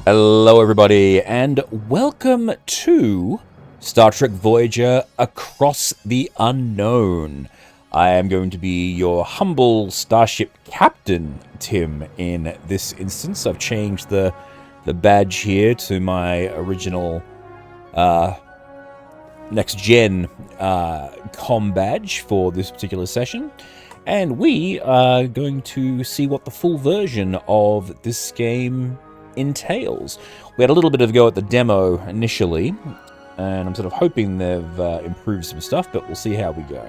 Hello everybody, and welcome to Star Trek Voyager Across the Unknown. I am going to be your humble starship captain, Tim, in this instance. I've changed the badge here to my original next-gen comm badge for this particular session. And we are going to see what the full version of this game entails. We had a little bit of a go at the demo initially, and I'm sort of hoping they've improved some stuff, but we'll see how we go.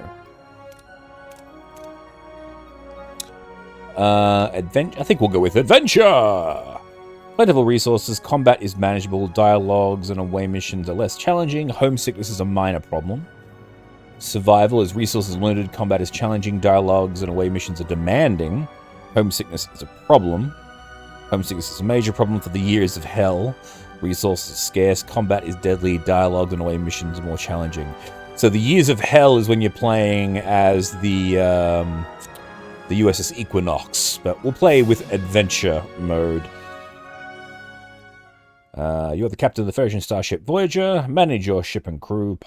I think we'll go with adventure! Plentiful resources, combat is manageable, dialogues and away missions are less challenging, homesickness is a minor problem. Survival is resources limited, combat is challenging, dialogues and away missions are demanding, homesickness is a problem. Homesickness is a major problem for the years of hell. Resources are scarce, combat is deadly, dialogue and away missions are more challenging. So the years of hell is when you're playing as the USS Equinox, but we'll play with adventure mode. You're the captain of the Federation starship Voyager. Manage your ship and crew.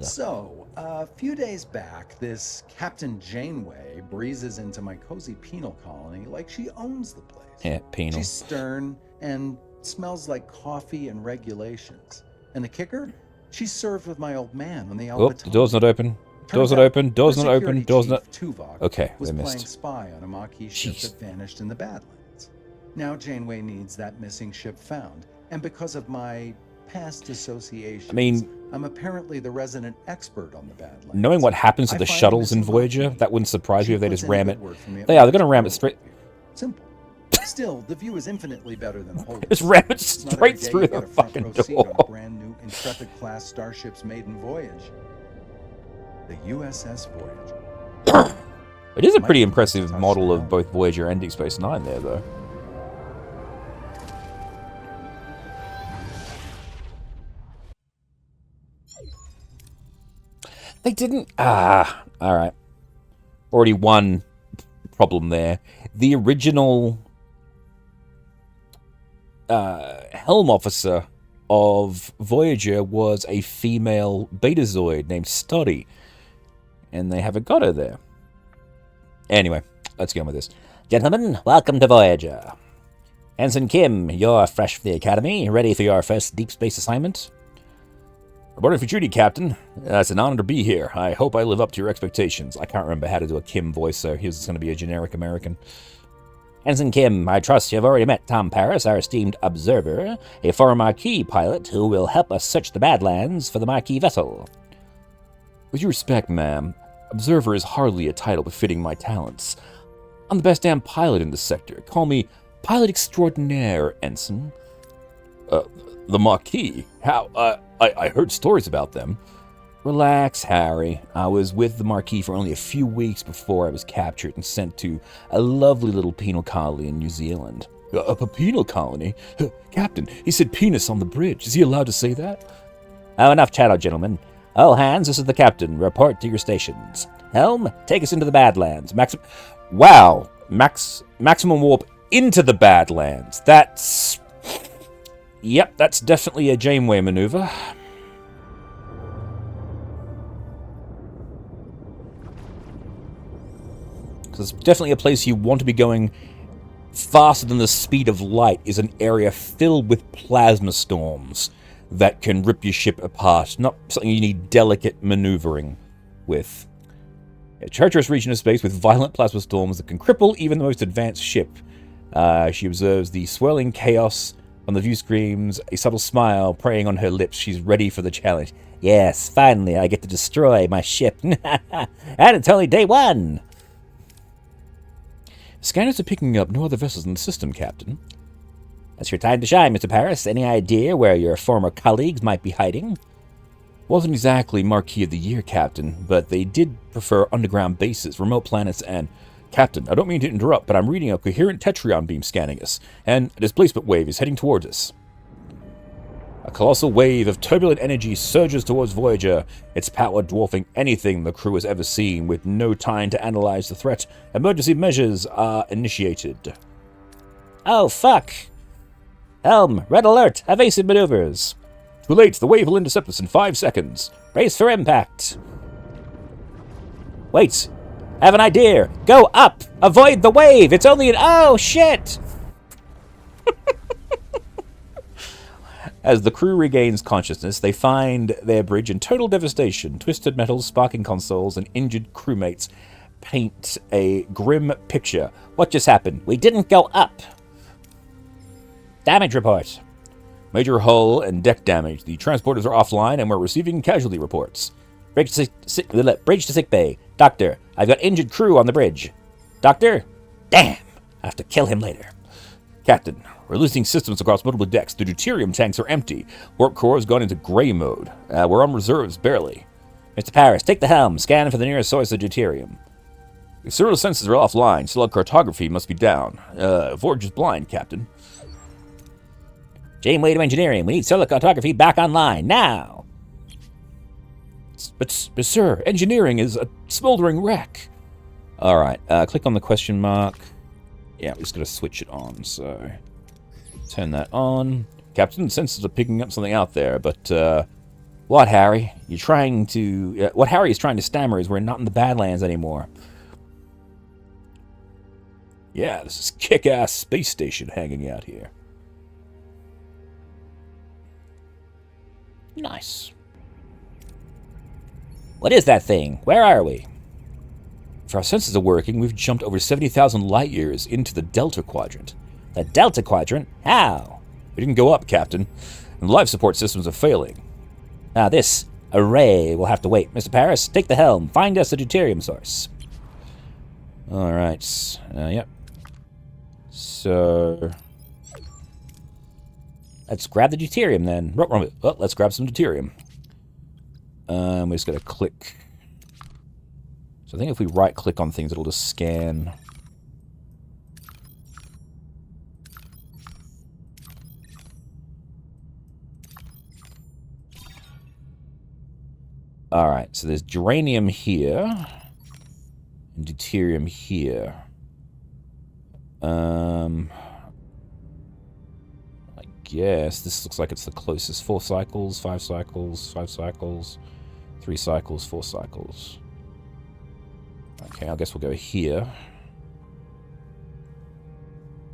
So, a few days back, this Captain Janeway breezes into my cozy penal colony like she owns the place. Yeah, penal. She's stern and smells like coffee and regulations. And the kicker? She's served with my old man on the Oh, the door's not open. Door's not open. Door's not open. Door's not... Tuvok okay, was we playing missed. spy on a Maquis ship that vanished in the Badlands. Now Janeway needs that missing ship found. And because of my past associations, I'm apparently the resident expert on the Badlands. Knowing what happens to the shuttles in Voyager, that wouldn't surprise me if they just ram it. They're going to ram it straight. Simple. Still, the view is infinitely better than the whole. Just ram it straight through the fucking door. Brand new Intrepid class starships maiden voyage. The USS Voyager. It is a pretty impressive model of both Voyager and Deep Space Nine there, though. They didn't... alright. Already one problem there. The original helm officer of Voyager was a female Betazoid named Studdy. And they haven't got her there. Anyway, let's get on with this. Gentlemen, welcome to Voyager. Ensign Kim, you're fresh from the Academy, ready for your first deep space assignment? Reporting for duty, Captain. It's an honor to be here. I hope I live up to your expectations. I can't remember how to do a Kim voice, so here's going to be a generic American. Ensign Kim, I trust you've already met Tom Paris, our esteemed observer, a former Maquis pilot who will help us search the Badlands for the Maquis vessel. With due respect, ma'am, observer is hardly a title befitting my talents. I'm the best damn pilot in this sector. Call me Pilot Extraordinaire, Ensign. The Maquis? How? I heard stories about them. Relax, Harry. I was with the Maquis for only a few weeks before I was captured and sent to a lovely little penal colony in New Zealand. A penal colony? Captain, he said penis on the bridge. Is he allowed to say that? Oh, enough chatter, gentlemen. All hands, this is the captain. Report to your stations. Helm, take us into the Badlands. Maximum warp into the Badlands. That's... Yep, that's definitely a Janeway maneuver. Because it's definitely a place you want to be going faster than the speed of light, is an area filled with plasma storms that can rip your ship apart. Not something you need delicate maneuvering with. A treacherous region of space with violent plasma storms that can cripple even the most advanced ship. She observes the swirling chaos on the view screens, a subtle smile preying on her lips. She's ready for the challenge. Yes, finally, I get to destroy my ship. And it's only day one. Scanners are picking up no other vessels in the system, Captain. That's your time to shine, Mr. Paris. Any idea where your former colleagues might be hiding? Wasn't exactly Marquis of the Year, Captain, but they did prefer underground bases, remote planets, and... Captain, I don't mean to interrupt, but I'm reading a coherent Tetrion beam scanning us, and a displacement wave is heading towards us. A colossal wave of turbulent energy surges towards Voyager, its power dwarfing anything the crew has ever seen. With no time to analyze the threat, emergency measures are initiated. Oh, fuck! Helm, red alert! Evasive maneuvers! Too late, the wave will intercept us in 5 seconds. Brace for impact! Wait! I have an idea! Go up! Avoid the wave! It's only an... Oh, shit! As the crew regains consciousness, they find their bridge in total devastation. Twisted metals, sparking consoles, and injured crewmates paint a grim picture. What just happened? We didn't go up! Damage report. Major hull and deck damage. The transporters are offline and we're receiving casualty reports. Bridge to sick bay. Doctor, I've got injured crew on the bridge. Doctor? Damn! I have to kill him later. Captain, we're losing systems across multiple decks. The deuterium tanks are empty. Warp core has gone into gray mode. We're on reserves, barely. Mr. Paris, take the helm. Scan for the nearest source of deuterium. External sensors are offline. Slug cartography must be down. Voyager's blind, Captain. Janeway to engineering. We need solar cartography back online, now! But sir, engineering is a smoldering wreck. Alright, click on the question mark. Yeah, we're just going to switch it on, so... Turn that on. Captain, sensors are picking up something out there, but, what, Harry? You're trying to... what Harry is trying to stammer is we're not in the Badlands anymore. Yeah, this is kick-ass space station hanging out here. Nice. What is that thing? Where are we? If our senses are working, we've jumped over 70,000 light years into the Delta Quadrant. The Delta Quadrant? How? We didn't go up, Captain, and life support systems are failing. Now this array will have to wait. Mr. Paris, take the helm. Find us a deuterium source. Alright. Yep. So... let's grab the deuterium then. Well, let's grab some deuterium. We just gotta click. So I think if we right click on things, it'll just scan. Alright, so there's geranium here. And deuterium here. Yes, this looks like it's the closest. 4 cycles, 5 cycles, 5 cycles, 3 cycles, 4 cycles. Okay, I guess we'll go here.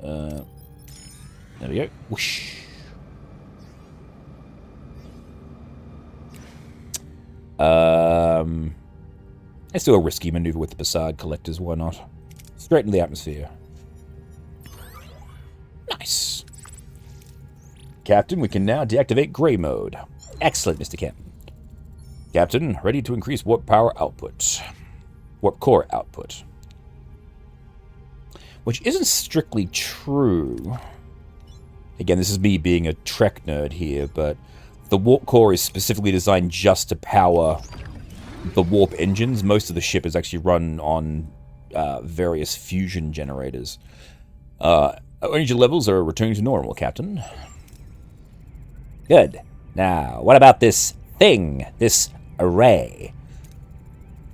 There we go. Whoosh. Let's do a risky maneuver with the Passad collectors, why not? Straight into the atmosphere. Nice. Captain, we can now deactivate gray mode. Excellent, Mr. Captain. Captain, ready to increase warp power output. Warp core output. Which isn't strictly true. Again, this is me being a Trek nerd here, but the warp core is specifically designed just to power the warp engines. Most of the ship is actually run on various fusion generators. Energy levels are returning to normal, Captain. Good. Now, what about this thing? This array?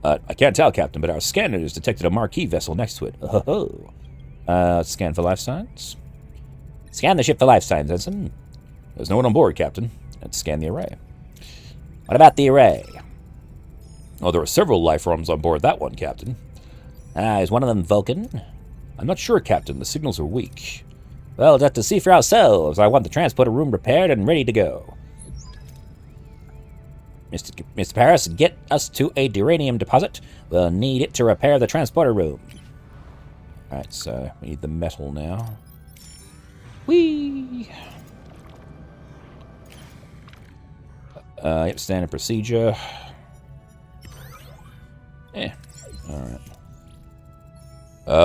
I can't tell, Captain, but our scanner has detected a marquee vessel next to it. Oh. Scan for life signs. Scan the ship for life signs, Ensign. There's no one on board, Captain. Let's scan the array. What about the array? Oh, there are several life forms on board that one, Captain. Is one of them Vulcan? I'm not sure, Captain. The signals are weak. Well, just to see for ourselves. I want the transporter room repaired and ready to go. Mr. Paris, get us to a duranium deposit. We'll need it to repair the transporter room. Alright, so we need the metal now. Whee! Yep, standard procedure. Alright.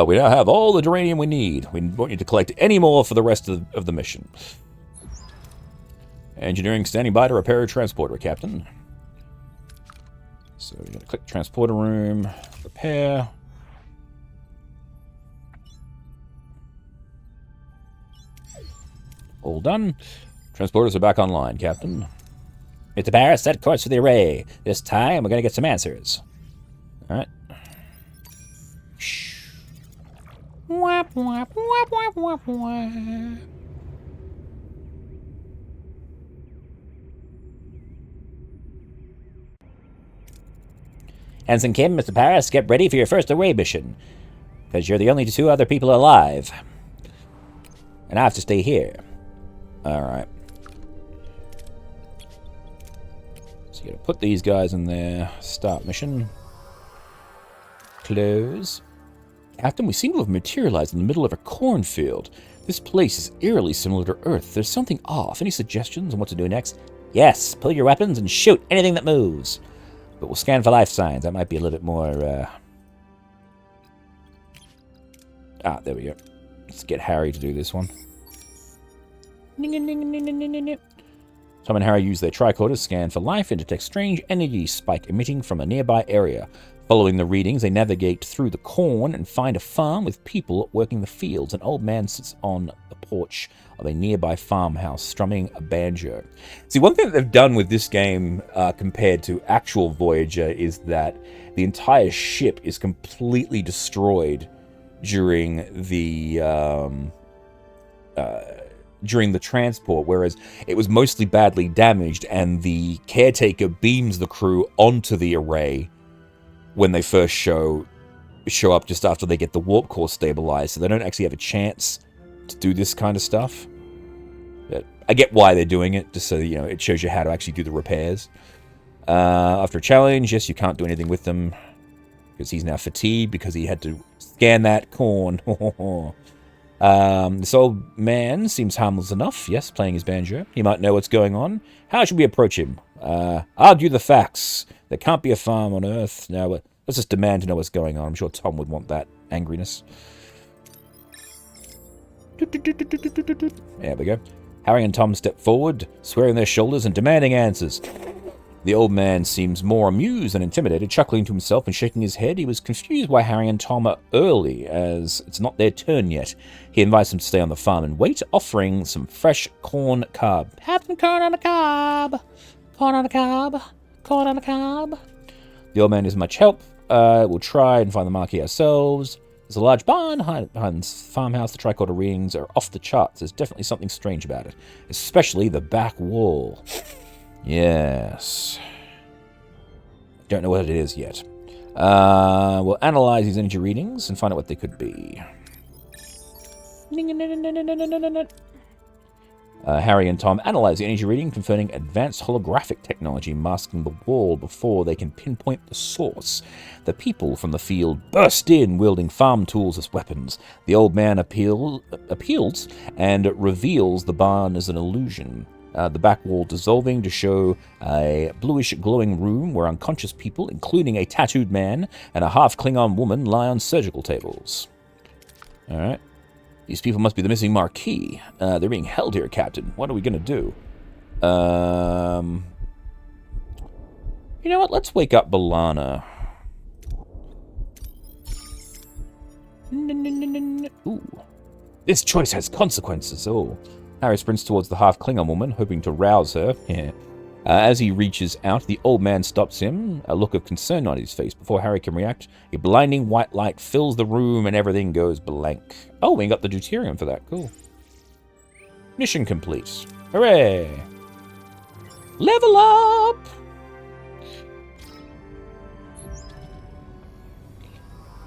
We now have all the duranium we need. We won't need to collect any more for the rest of the mission. Engineering standing by to repair a transporter, Captain. So we're going to click transporter room, repair. All done. Transporters are back online, Captain. Mr. Paris, set course for the array. This time, we're going to get some answers. Alright. Wap, wap, wap, wap, wap, wap. Ensign Kim, Mr. Paris, get ready for your first away mission. Because you're the only two other people alive. And I have to stay here. Alright. So you gotta put these guys in there. Start mission. Close. Captain, we seem to have materialized in the middle of a cornfield. This place is eerily similar to Earth. There's something off. Any suggestions on what to do next? Yes, pull your weapons and shoot anything that moves. But we'll scan for life signs. That might be a little bit more, there we go. Let's get Harry to do this one. Tom and Harry use their tricorder to scan for life and detect strange energy spike emitting from a nearby area. Following the readings, they navigate through the corn and find a farm with people working the fields. An old man sits on the porch of a nearby farmhouse, strumming a banjo. See, one thing that they've done with this game compared to actual Voyager is that the entire ship is completely destroyed during the transport, whereas it was mostly badly damaged, and the Caretaker beams the crew onto the array when they first show up just after they get the warp core stabilized, so they don't actually have a chance to do this kind of stuff. But I get why they're doing it, just so it shows you how to actually do the repairs. After a challenge, yes, you can't do anything with them because he's now fatigued because he had to scan that corn. This old man seems harmless enough, yes, playing his banjo. He might know what's going on. How should we approach him? Argue the facts. There can't be a farm on Earth. Now, let's just demand to know what's going on. I'm sure Tom would want that angriness. There we go. Harry and Tom step forward, squaring their shoulders and demanding answers. The old man seems more amused than intimidated, chuckling to himself and shaking his head. He was confused why Harry and Tom are early, as it's not their turn yet. He invites them to stay on the farm and wait, offering some fresh corn cob. Have some corn on the cob! Corn on the cob! Corn on the cob! The old man is much help. We'll try and find the marquee ourselves. There's a large barn behind this farmhouse. The tricorder readings are off the charts. There's definitely something strange about it, especially the back wall. Yes. Don't know what it is yet. We'll analyze these energy readings and find out what they could be. Harry and Tom analyze the energy reading, confirming advanced holographic technology masking the wall before they can pinpoint the source. The people from the field burst in, wielding farm tools as weapons. The old man appeals and reveals the barn as an illusion. The back wall dissolving to show a bluish glowing room where unconscious people, including a tattooed man and a half-Klingon woman, lie on surgical tables. Alright. These people must be the missing marquee. They're being held here, Captain. What are we going to do? You know what? Let's wake up B'Elanna. Ooh. This choice has consequences. Oh. Harry sprints towards the half-Klingon woman, hoping to rouse her. Yeah. As he reaches out, the old man stops him, a look of concern on his face. Before Harry can react, a blinding white light fills the room and everything goes blank. Oh, we got the deuterium for that. Cool. Mission complete. Hooray! Level up!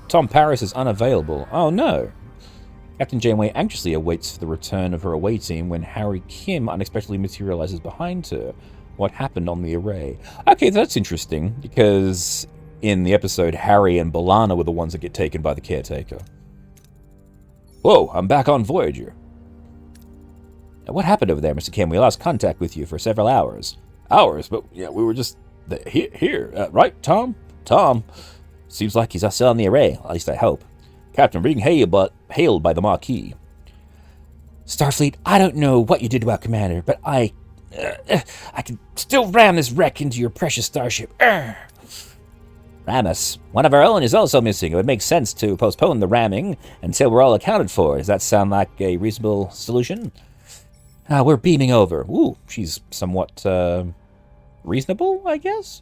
Tom Paris is unavailable. Oh no! Captain Janeway anxiously awaits the return of her away team when Harry Kim unexpectedly materializes behind her. What happened on the array? Okay, that's interesting, because in the episode, Harry and B'Elanna were the ones that get taken by the Caretaker. Whoa, I'm back on Voyager. What happened over there, Mr. Kim? We lost contact with you for several hours. Hours? But yeah, we were just here. Right, Tom? Tom? Seems like he's still on the array, at least I hope. Captain, being hailed by the Marquis. Starfleet, I don't know what you did about Commander, but I can still ram this wreck into your precious starship. Ram us. One of our own is also missing. It would make sense to postpone the ramming until we're all accounted for. Does that sound like a reasonable solution? We're beaming over. Ooh, she's somewhat reasonable, I guess?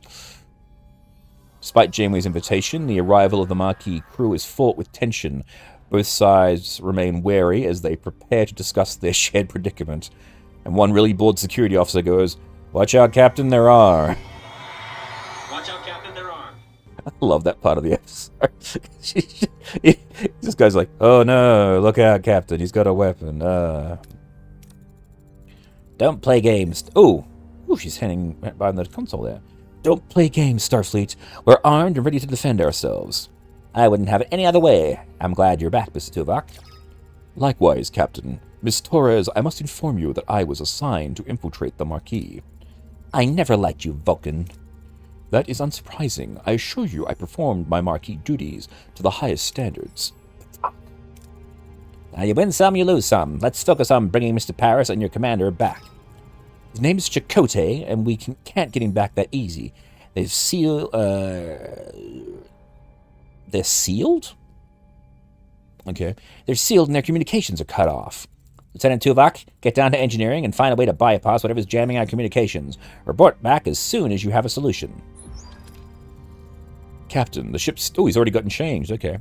Despite Janeway's invitation, the arrival of the Marquis crew is fraught with tension. Both sides remain wary as they prepare to discuss their shared predicament. And one really bored security officer goes, "Watch out, Captain, there are." Watch out, Captain, there are. I love that part of the episode. This guy's like, "Oh no, look out, Captain, he's got a weapon. Don't play games." Ooh, she's hanging behind the console there. "Don't play games, Starfleet. We're armed and ready to defend ourselves." "I wouldn't have it any other way. I'm glad you're back, Mr. Tuvok." "Likewise, Captain. Miss Torres, I must inform you that I was assigned to infiltrate the Marquis." "I never liked you, Vulcan." "That is unsurprising. I assure you I performed my Marquis duties to the highest standards." "Now you win some, you lose some. Let's focus on bringing Mr. Paris and your commander back." "His name is Chakotay, and we can't get him back that easy. They're sealed. Okay. They're sealed and their communications are cut off. Lieutenant Tuvok, get down to engineering and find a way to bypass whatever's jamming our communications. Report back as soon as you have a solution." "Captain, the ship's..." Oh, he's already gotten changed. Okay.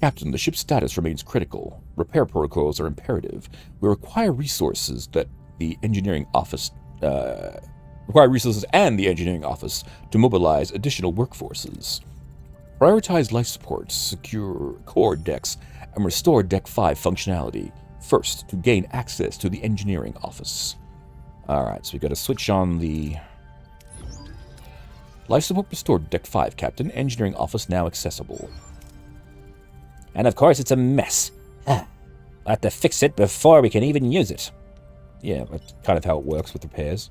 "Captain, the ship's status remains critical. Repair protocols are imperative. We require resources and the engineering office to mobilize additional workforces. Prioritize life support, secure core decks, and restore Deck 5 functionality first to gain access to the engineering office." Alright, so we got to switch on the life support restored Deck 5, Captain. Engineering office now accessible. "And of course it's a mess. We'll have to fix it before we can even use it." Yeah, that's kind of how it works with repairs.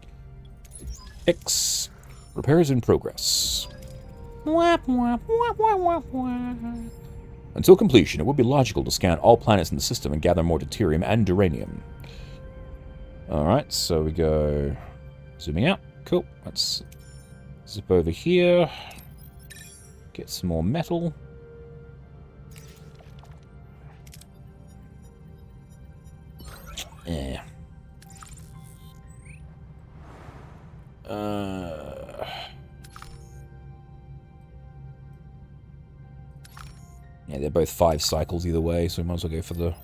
Fix. Repairs in progress. Until completion, it would be logical to scan all planets in the system and gather more deuterium and duranium. Alright, so we go... zooming out. Cool. Let's zip over here. Get some more metal. Yeah. Yeah, they're both 5 cycles either way, so we might as well go for the...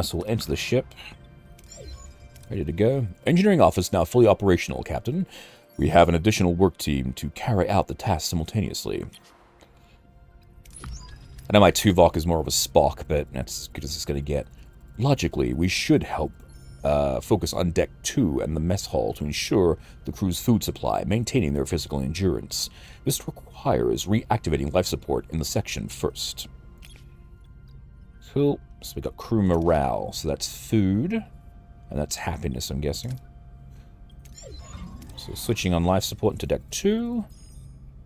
so we'll enter the ship. Ready to go. Engineering office now fully operational, Captain. We have an additional work team to carry out the task simultaneously. I know my Tuvok is more of a Spock, but that's as good as it's going to get. Logically, we should help focus on Deck 2 and the mess hall to ensure the crew's food supply, maintaining their physical endurance. This requires reactivating life support in the section first. Cool. So we got crew morale. So that's food. And that's happiness, I'm guessing. So switching on life support into Deck 2.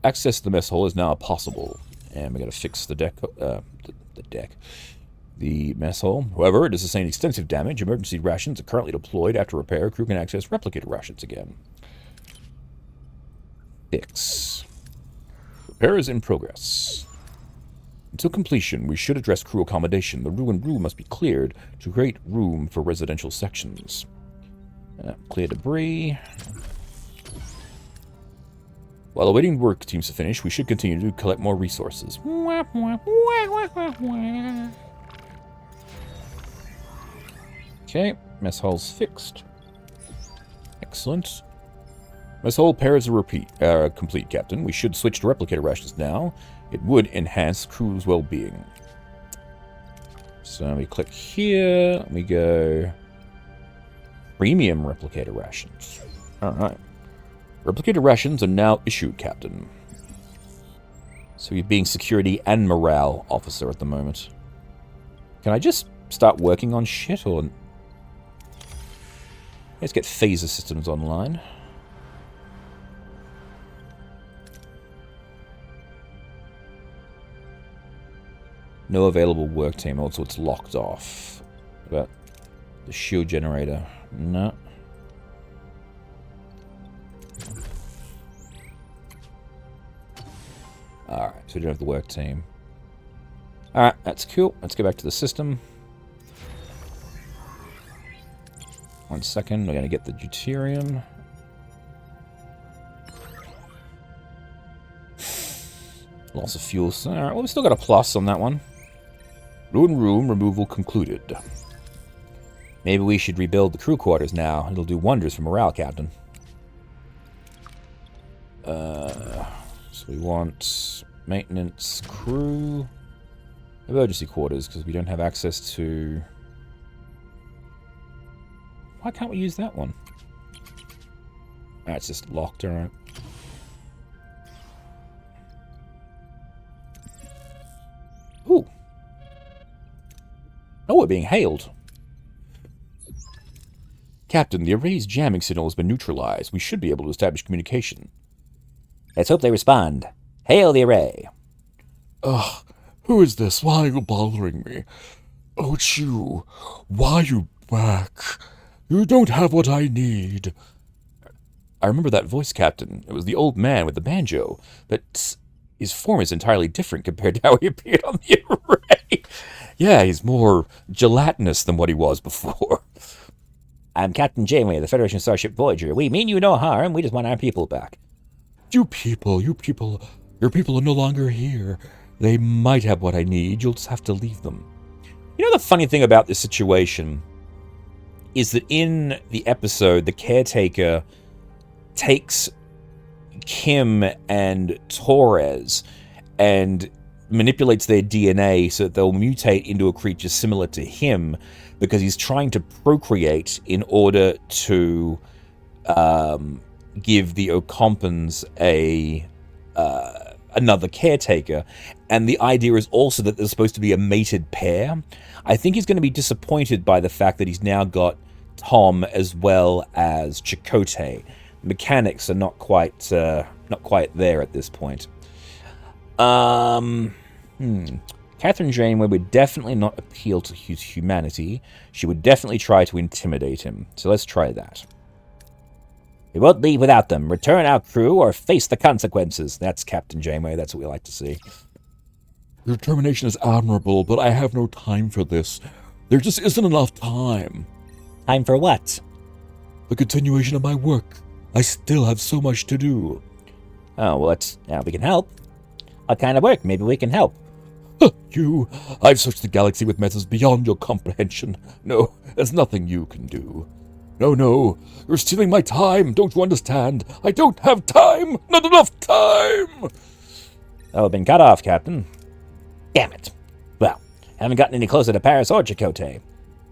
Access to the mess hall is now possible. And we got to fix the deck. The mess hall. However, it has sustained extensive damage. Emergency rations are currently deployed. After repair, crew can access replicator rations again. Fix. Repair is in progress. Until completion, we should address crew accommodation. The ruined room must be cleared to create room for residential sections. Clear debris. While awaiting work teams to finish, we should continue to collect more resources. Okay, mess hall's fixed. Excellent. Mess hall pairs are complete, Captain. We should switch to replicator rations now. It would enhance crew's well-being. So we click here. We go premium replicator rations. Alright. Replicator rations are now issued, Captain. So you're being security and morale officer at the moment. Can I just start working on shit, or... Let's get phaser systems online. No available work team, also it's locked off. What about the shield generator? No. Alright, so we don't have the work team. Alright, that's cool. Let's go back to the system. 1 second, we're going to get the deuterium. Loss of fuel. Alright, well, we still got a plus on that one. Ruin room removal concluded. Maybe we should rebuild the crew quarters now. It'll do wonders for morale, Captain. So we want maintenance crew. Emergency quarters, because we don't have access to... Why can't we use that one? Ah, it's just locked, alright. Ooh. Oh, we're being hailed. Captain, the array's jamming signal has been neutralized. We should be able to establish communication. Let's hope they respond. Hail the array. Ugh, who is this? Why are you bothering me? Oh, it's you. Why are you back? You don't have what I need. I remember that voice, Captain. It was the old man with the banjo, but his form is entirely different compared to how he appeared on the array. Yeah, he's more gelatinous than what he was before. I'm Captain Janeway of the Federation Starship Voyager. We mean you no harm. We just want our people back. Your people are no longer here. They might have what I need. You'll just have to leave them. You know the funny thing about this situation is that in the episode, the Caretaker takes Kim and Torres and manipulates their DNA so that they'll mutate into a creature similar to him because he's trying to procreate in order to give the Okompans another Caretaker. And the idea is also that there's supposed to be a mated pair. I think he's going to be disappointed by the fact that he's now got Tom as well as Chakotay. Mechanics are not quite there at this point. Catherine Janeway would definitely not appeal to his humanity. She would definitely try to intimidate him. So let's try that. We won't leave without them. Return our crew or face the consequences. That's Captain Janeway. That's what we like to see. Your determination is admirable, but I have no time for this. There just isn't enough time. Time for what? The continuation of my work. I still have so much to do. Oh, well, we can help. What kind of work? Maybe we can help. I've searched the galaxy with methods beyond your comprehension. No, there's nothing you can do. No, you're stealing my time. Don't you understand? I don't have time. Not enough time. Oh, been cut off, Captain. Damn it. Well, haven't gotten any closer to Paris or Chakotay.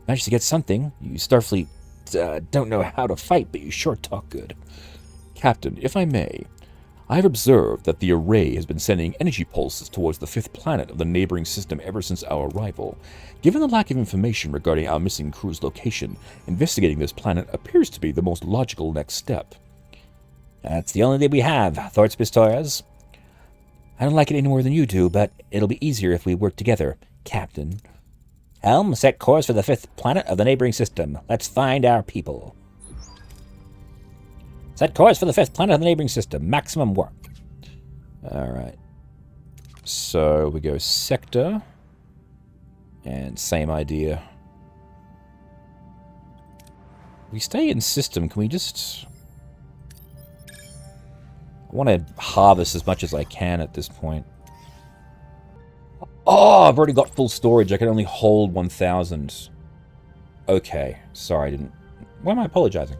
Managed to get something. You Starfleet don't know how to fight, but you sure talk good. Captain, if I may, I have observed that the array has been sending energy pulses towards the fifth planet of the neighboring system ever since our arrival. Given the lack of information regarding our missing crew's location, investigating this planet appears to be the most logical next step. That's the only thing we have, Thor's Pistorius. I don't like it any more than you do, but it'll be easier if we work together, Captain. Helm, set course for the fifth planet of the neighboring system. Let's find our people. Set course for the fifth planet of the neighboring system. Maximum warp. Alright. So we go sector. And same idea. We stay in system. Can we just... I want to harvest as much as I can at this point. Oh, I've already got full storage. I can only hold 1,000. Okay. Sorry, I didn't... Why am I apologizing?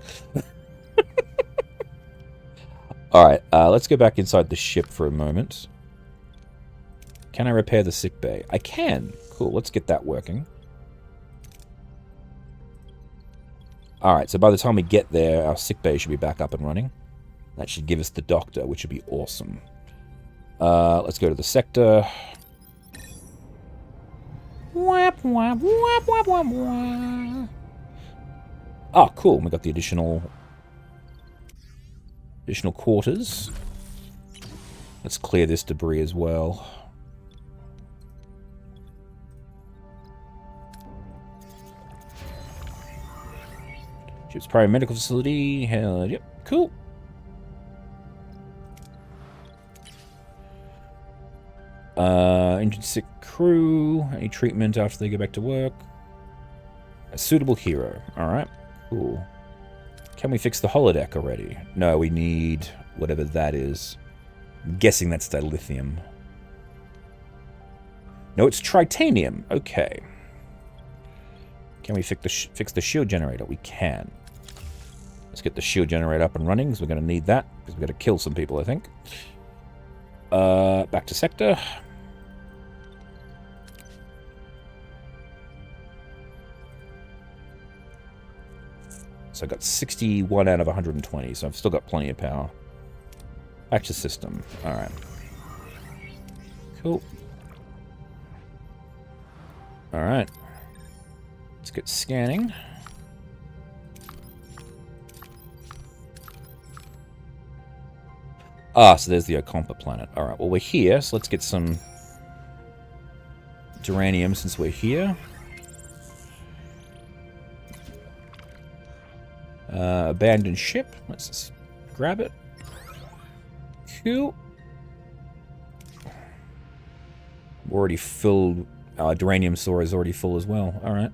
Alright, let's go back inside the ship for a moment. Can I repair the sickbay? I can. Cool, let's get that working. Alright, so by the time we get there, our sickbay should be back up and running. That should give us the doctor, which would be awesome. Let's go to the sector. Whap, whap, whap, whap, whap, whap. Oh, cool. We got the additional quarters. Let's clear this debris as well. Ship's primary medical facility. Hell, yep, cool. Engine sick crew. Any treatment after they go back to work? A suitable hero. Alright, cool. Can we fix the holodeck already? No, we need whatever that is. I'm guessing that's dilithium. No, it's tritanium. Okay. Can we fix the shield generator? We can. Let's get the shield generator up and running, because we're going to need that, because we've got to kill some people, I think. Back to sector. So I got 61 out of 120, so I've still got plenty of power. Back to system. Alright. Cool. Alright. Let's get scanning. Ah, so there's the Ocampa planet. Alright, well, we're here, so let's get some duranium since we're here. Abandoned ship. Let's just grab it. Cool. We're already filled. Duranium store is already full as well. Alright.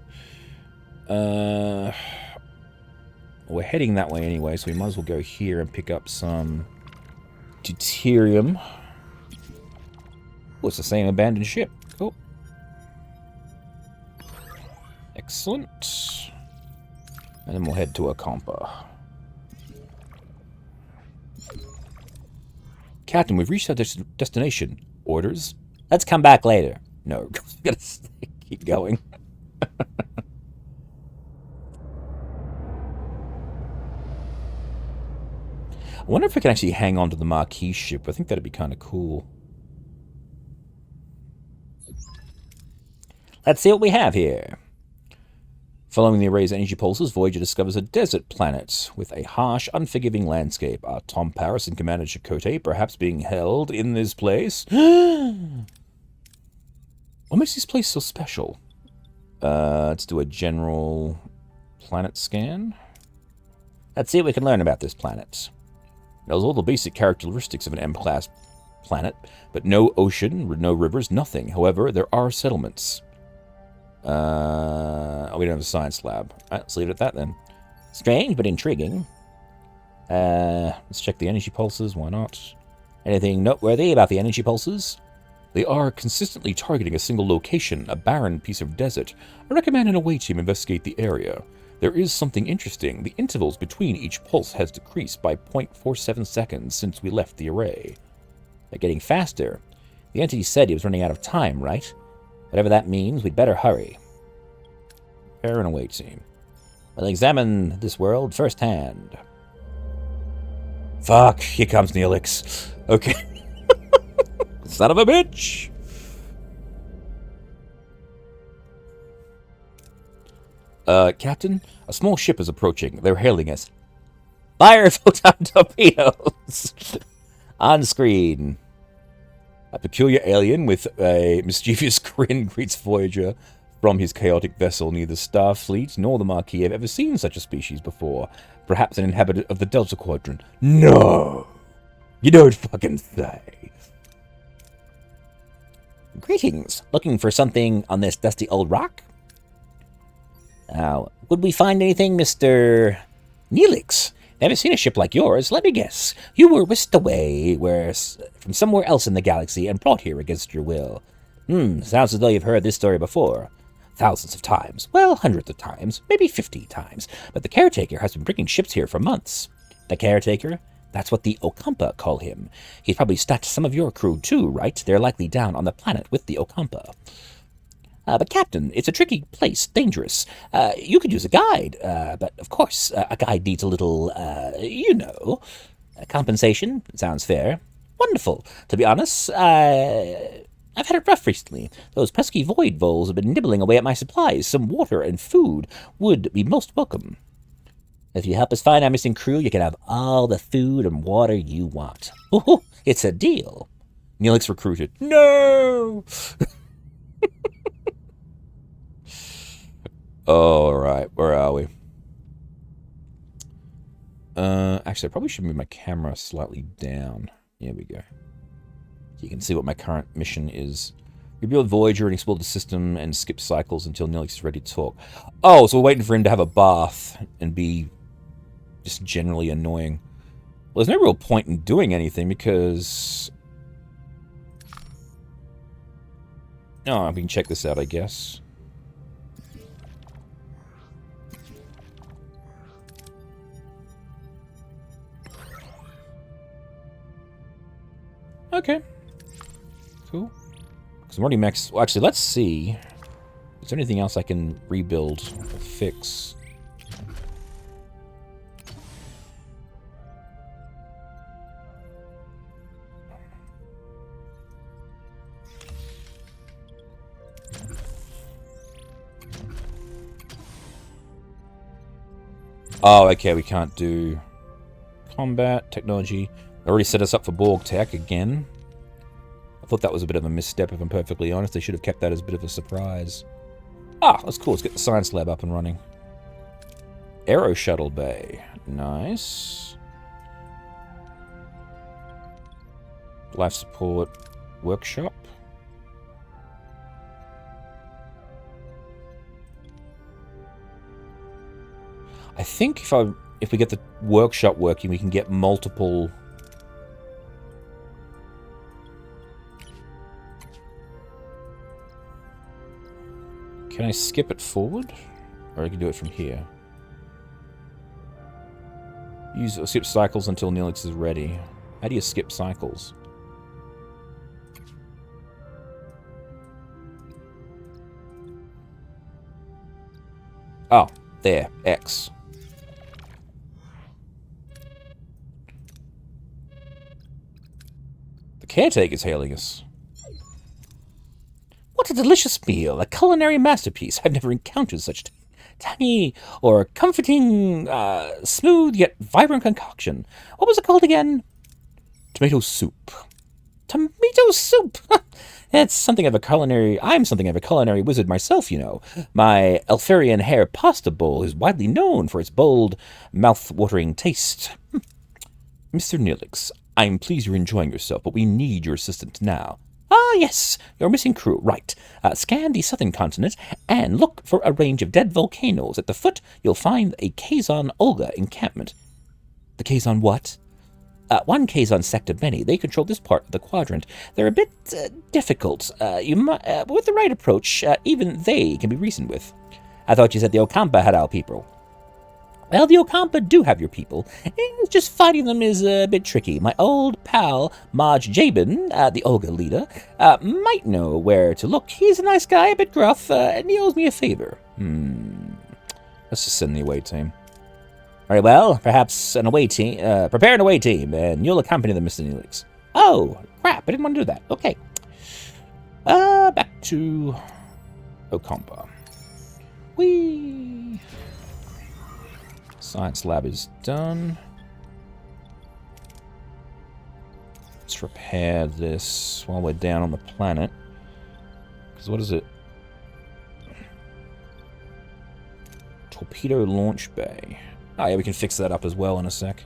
We're heading that way anyway, so we might as well go here and pick up some deuterium. Oh, it's the same abandoned ship. Cool. Excellent. And then we'll head to Ocampa. Captain, we've reached our destination. Orders? Let's come back later. No, we gotta keep going. I wonder if we can actually hang on to the Marquis ship. I think that'd be kind of cool. Let's see what we have here. Following the array's energy pulses, Voyager discovers a desert planet with a harsh, unforgiving landscape. Are Tom Paris and Commander Chakotay perhaps being held in this place? What makes this place so special? Let's do a general planet scan. Let's see what we can learn about this planet. It has all the basic characteristics of an M-class planet, but no ocean, no rivers, nothing. However, there are settlements. We don't have a science lab. Alright, let's leave it at that then. Strange, but intriguing. Let's check the energy pulses. Why not? Anything noteworthy about the energy pulses? They are consistently targeting a single location, a barren piece of desert. I recommend an away team investigate the area. There is something interesting. The intervals between each pulse has decreased by 0.47 seconds since we left the array. They're getting faster. The entity said he was running out of time, right? Whatever that means, we'd better hurry. Prepare an away team. We'll examine this world firsthand. Fuck, here comes Neelix. Okay. Son of a bitch! Captain, a small ship is approaching. They're hailing us. Fire photon torpedoes! On screen. A peculiar alien with a mischievous grin greets Voyager from his chaotic vessel. Neither Starfleet nor the Marquis have ever seen such a species before. Perhaps an inhabitant of the Delta Quadrant. No! You don't fucking say. Greetings. Looking for something on this dusty old rock? Would we find anything, Mr. Neelix? Never seen a ship like yours. Let me guess. You were whisked away from somewhere else in the galaxy and brought here against your will. Sounds as though you've heard this story before. Thousands of times. Well, hundreds of times. Maybe 50 times. But the Caretaker has been bringing ships here for months. The Caretaker? That's what the Ocampa call him. He's probably stacked some of your crew too, right? They're likely down on the planet with the Ocampa. But Captain, it's a tricky place, dangerous. You could use a guide, but of course, a guide needs a little, compensation. Sounds fair. Wonderful. To be honest, I've had it rough recently. Those pesky void voles have been nibbling away at my supplies. Some water and food would be most welcome. If you help us find our missing crew, you can have all the food and water you want. Ooh, it's a deal. Neelix recruited. No! All right, where are we? Actually, I probably should move my camera slightly down. Here we go. So you can see what my current mission is. Rebuild Voyager and explore the system and skip cycles until Neelix is ready to talk. Oh, so we're waiting for him to have a bath and be just generally annoying. Well, there's no real point in doing anything because Oh, we can check this out, I guess. Okay. Cool. Because I'm already max... Well, actually, let's see. Is there anything else I can rebuild or fix? Oh, okay, we can't do combat, technology. They already set us up for Borg tech again. I thought that was a bit of a misstep, if I'm perfectly honest. They should have kept that as a bit of a surprise. Ah, that's cool. Let's get the science lab up and running. Aero Shuttle Bay. Nice. Life support workshop. I think if we get the workshop working, we can get multiple... Can I skip it forward? Or I can do it from here. Use or skip cycles until Neelix is ready. How do you skip cycles? Oh, there. X. The Caretaker's hailing us. What a delicious meal, a culinary masterpiece. I've never encountered such tangy or comforting, smooth yet vibrant concoction. What was it called again? Tomato soup. Tomato soup! It's something of a culinary... I'm something of a culinary wizard myself, you know. My Elfarian hair pasta bowl is widely known for its bold, mouth-watering taste. Mr. Neelix, I'm pleased you're enjoying yourself, but we need your assistance now. Ah, yes, your missing crew, right. Scan the southern continent and look for a range of dead volcanoes. At the foot, you'll find a Kazon Olga encampment. The Kazon what? One Kazon sector many. They control this part of the quadrant. They're a bit difficult. With the right approach, even they can be reasoned with. I thought you said the Okampa had our people. Well, the Okampa do have your people. It's just fighting them is a bit tricky. My old pal, Marge Jabin, the Olga leader, might know where to look. He's a nice guy, a bit gruff, and he owes me a favor. Let's just send the away team. Very well, perhaps an away team. Prepare an away team, and you'll accompany them, Mr. Neelix. Oh, crap, I didn't want to do that. Okay. Back to Okampa. Whee! Science lab is done. Let's repair this while we're down on the planet. Because what is it? Torpedo launch bay. Oh yeah, we can fix that up as well in a sec.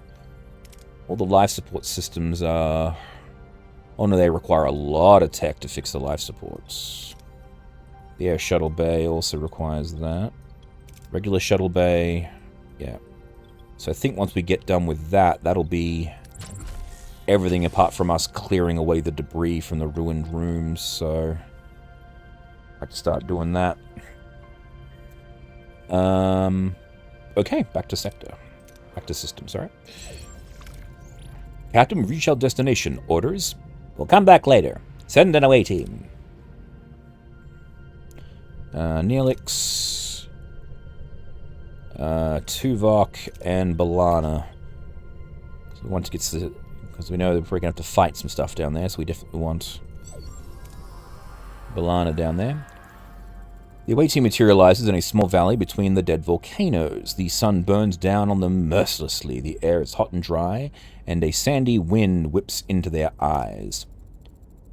All the life support systems are... Oh no, they require a lot of tech to fix the life supports. The air shuttle bay also requires that. Regular shuttle bay... Yeah. So I think once we get done with that, that'll be everything apart from us clearing away the debris from the ruined rooms, so I can start doing that. Okay, back to sector. Back to system, sorry. Captain, we've reached our destination. Orders? We'll come back later. Send an away team. Neelix... Tuvok and B'Elanna. So we want to get to... Because we know that we're going to have to fight some stuff down there, so we definitely want B'Elanna down there. The away team materializes in a small valley between the dead volcanoes. The sun burns down on them mercilessly. The air is hot and dry, and a sandy wind whips into their eyes.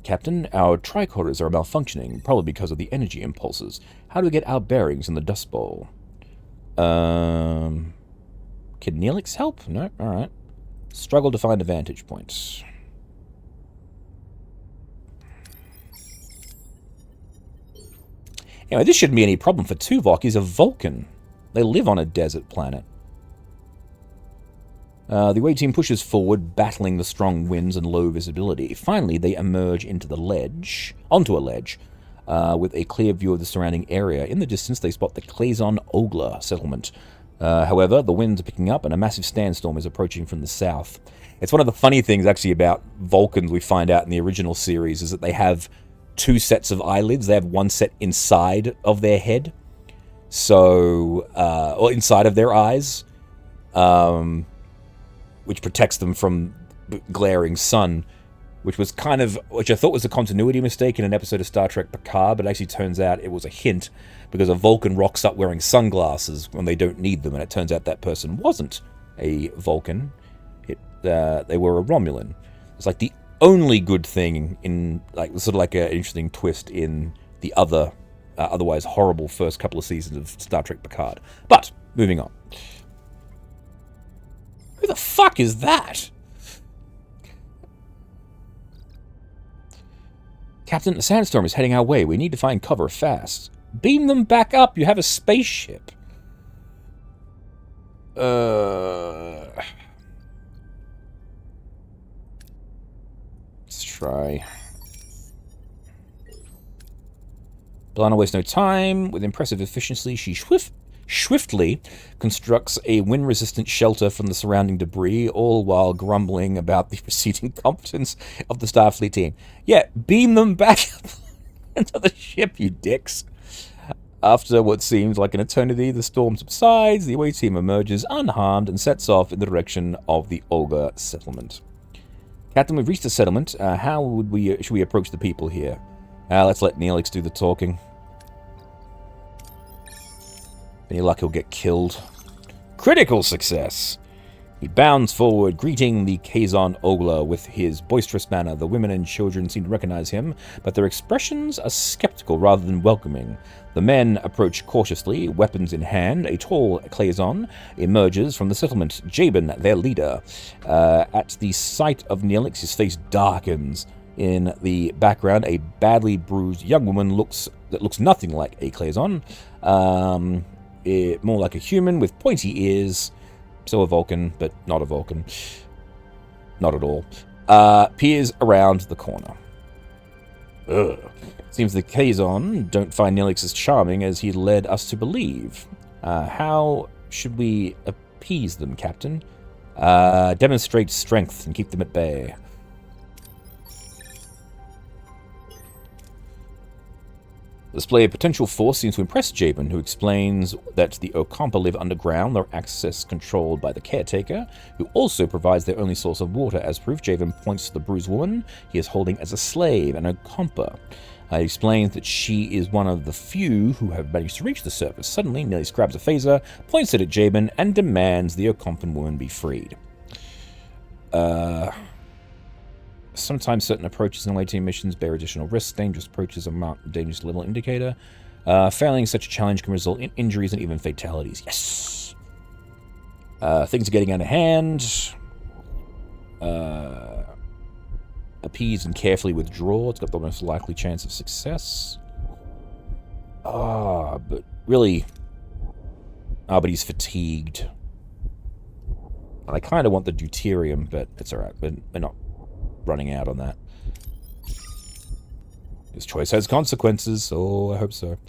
Captain, our tricorders are malfunctioning, probably because of the energy impulses. How do we get our bearings in the Dust Bowl? Can Neelix help? No? Alright. Struggle to find a vantage point. Anyway, this shouldn't be any problem for Tuvok. He's a Vulcan. They live on a desert planet. The away team pushes forward, battling the strong winds and low visibility. Finally, they emerge onto a ledge. with a clear view of the surrounding area. In the distance, they spot the Klazon-Ogla settlement. However, the winds are picking up and a massive sandstorm is approaching from the south. It's one of the funny things, actually, about Vulcans we find out in the original series, is that they have two sets of eyelids. They have one set inside of their head, or inside of their eyes, which protects them from glaring sun, which I thought was a continuity mistake in an episode of Star Trek Picard, but it actually turns out it was a hint, because a Vulcan rocks up wearing sunglasses when they don't need them, and it turns out that person wasn't a Vulcan. They were a Romulan. It's like the only good thing in, like, sort of like an interesting twist in the otherwise horrible first couple of seasons of Star Trek Picard. But, moving on. Who the fuck is that? Captain, a sandstorm is heading our way. We need to find cover fast. Beam them back up. You have a spaceship. Let's try. B'Elanna wastes no time. With impressive efficiency, she swiftly constructs a wind-resistant shelter from the surrounding debris, all while grumbling about the receding competence of the Starfleet team. Yeah, beam them back into the ship, you dicks. After what seems like an eternity, the storm subsides, the away team emerges unharmed and sets off in the direction of the Olga settlement. Captain, we've reached the settlement. How should we approach the people here? Let's let Neelix do the talking. Any luck, he'll get killed. Critical success! He bounds forward, greeting the Klazon-Ogla with his boisterous manner. The women and children seem to recognize him, but their expressions are skeptical rather than welcoming. The men approach cautiously, weapons in hand. A tall Klazon emerges from the settlement. Jabin, their leader. At the sight of Neelix, his face darkens. In the background, a badly bruised young woman looks nothing like a Klazon. More like a human with pointy ears. So a Vulcan, but not a Vulcan. Not at all. Peers around the corner. Ugh. Seems the Klazon don't find Neelix as charming as he led us to believe. How should we appease them, Captain? Demonstrate strength and keep them at bay. The display of potential force seems to impress Jabin, who explains that the Ocampa live underground, their access controlled by the Caretaker, who also provides their only source of water. As proof, Jabin points to the bruised woman he is holding as a slave, an Ocampa. He explains that she is one of the few who have managed to reach the surface. Suddenly, Neelix grabs a phaser, points it at Jabin, and demands the Ocampan woman be freed. Sometimes certain approaches in away team missions bear additional risks. Dangerous approaches are marked dangerous level indicator. Failing such a challenge can result in injuries and even fatalities. Yes! Things are getting out of hand. Appease and carefully withdraw. It's got the most likely chance of success. But really... but he's fatigued. I kind of want the deuterium, but it's alright. We're not running out on that. His choice has consequences. Oh, I hope so.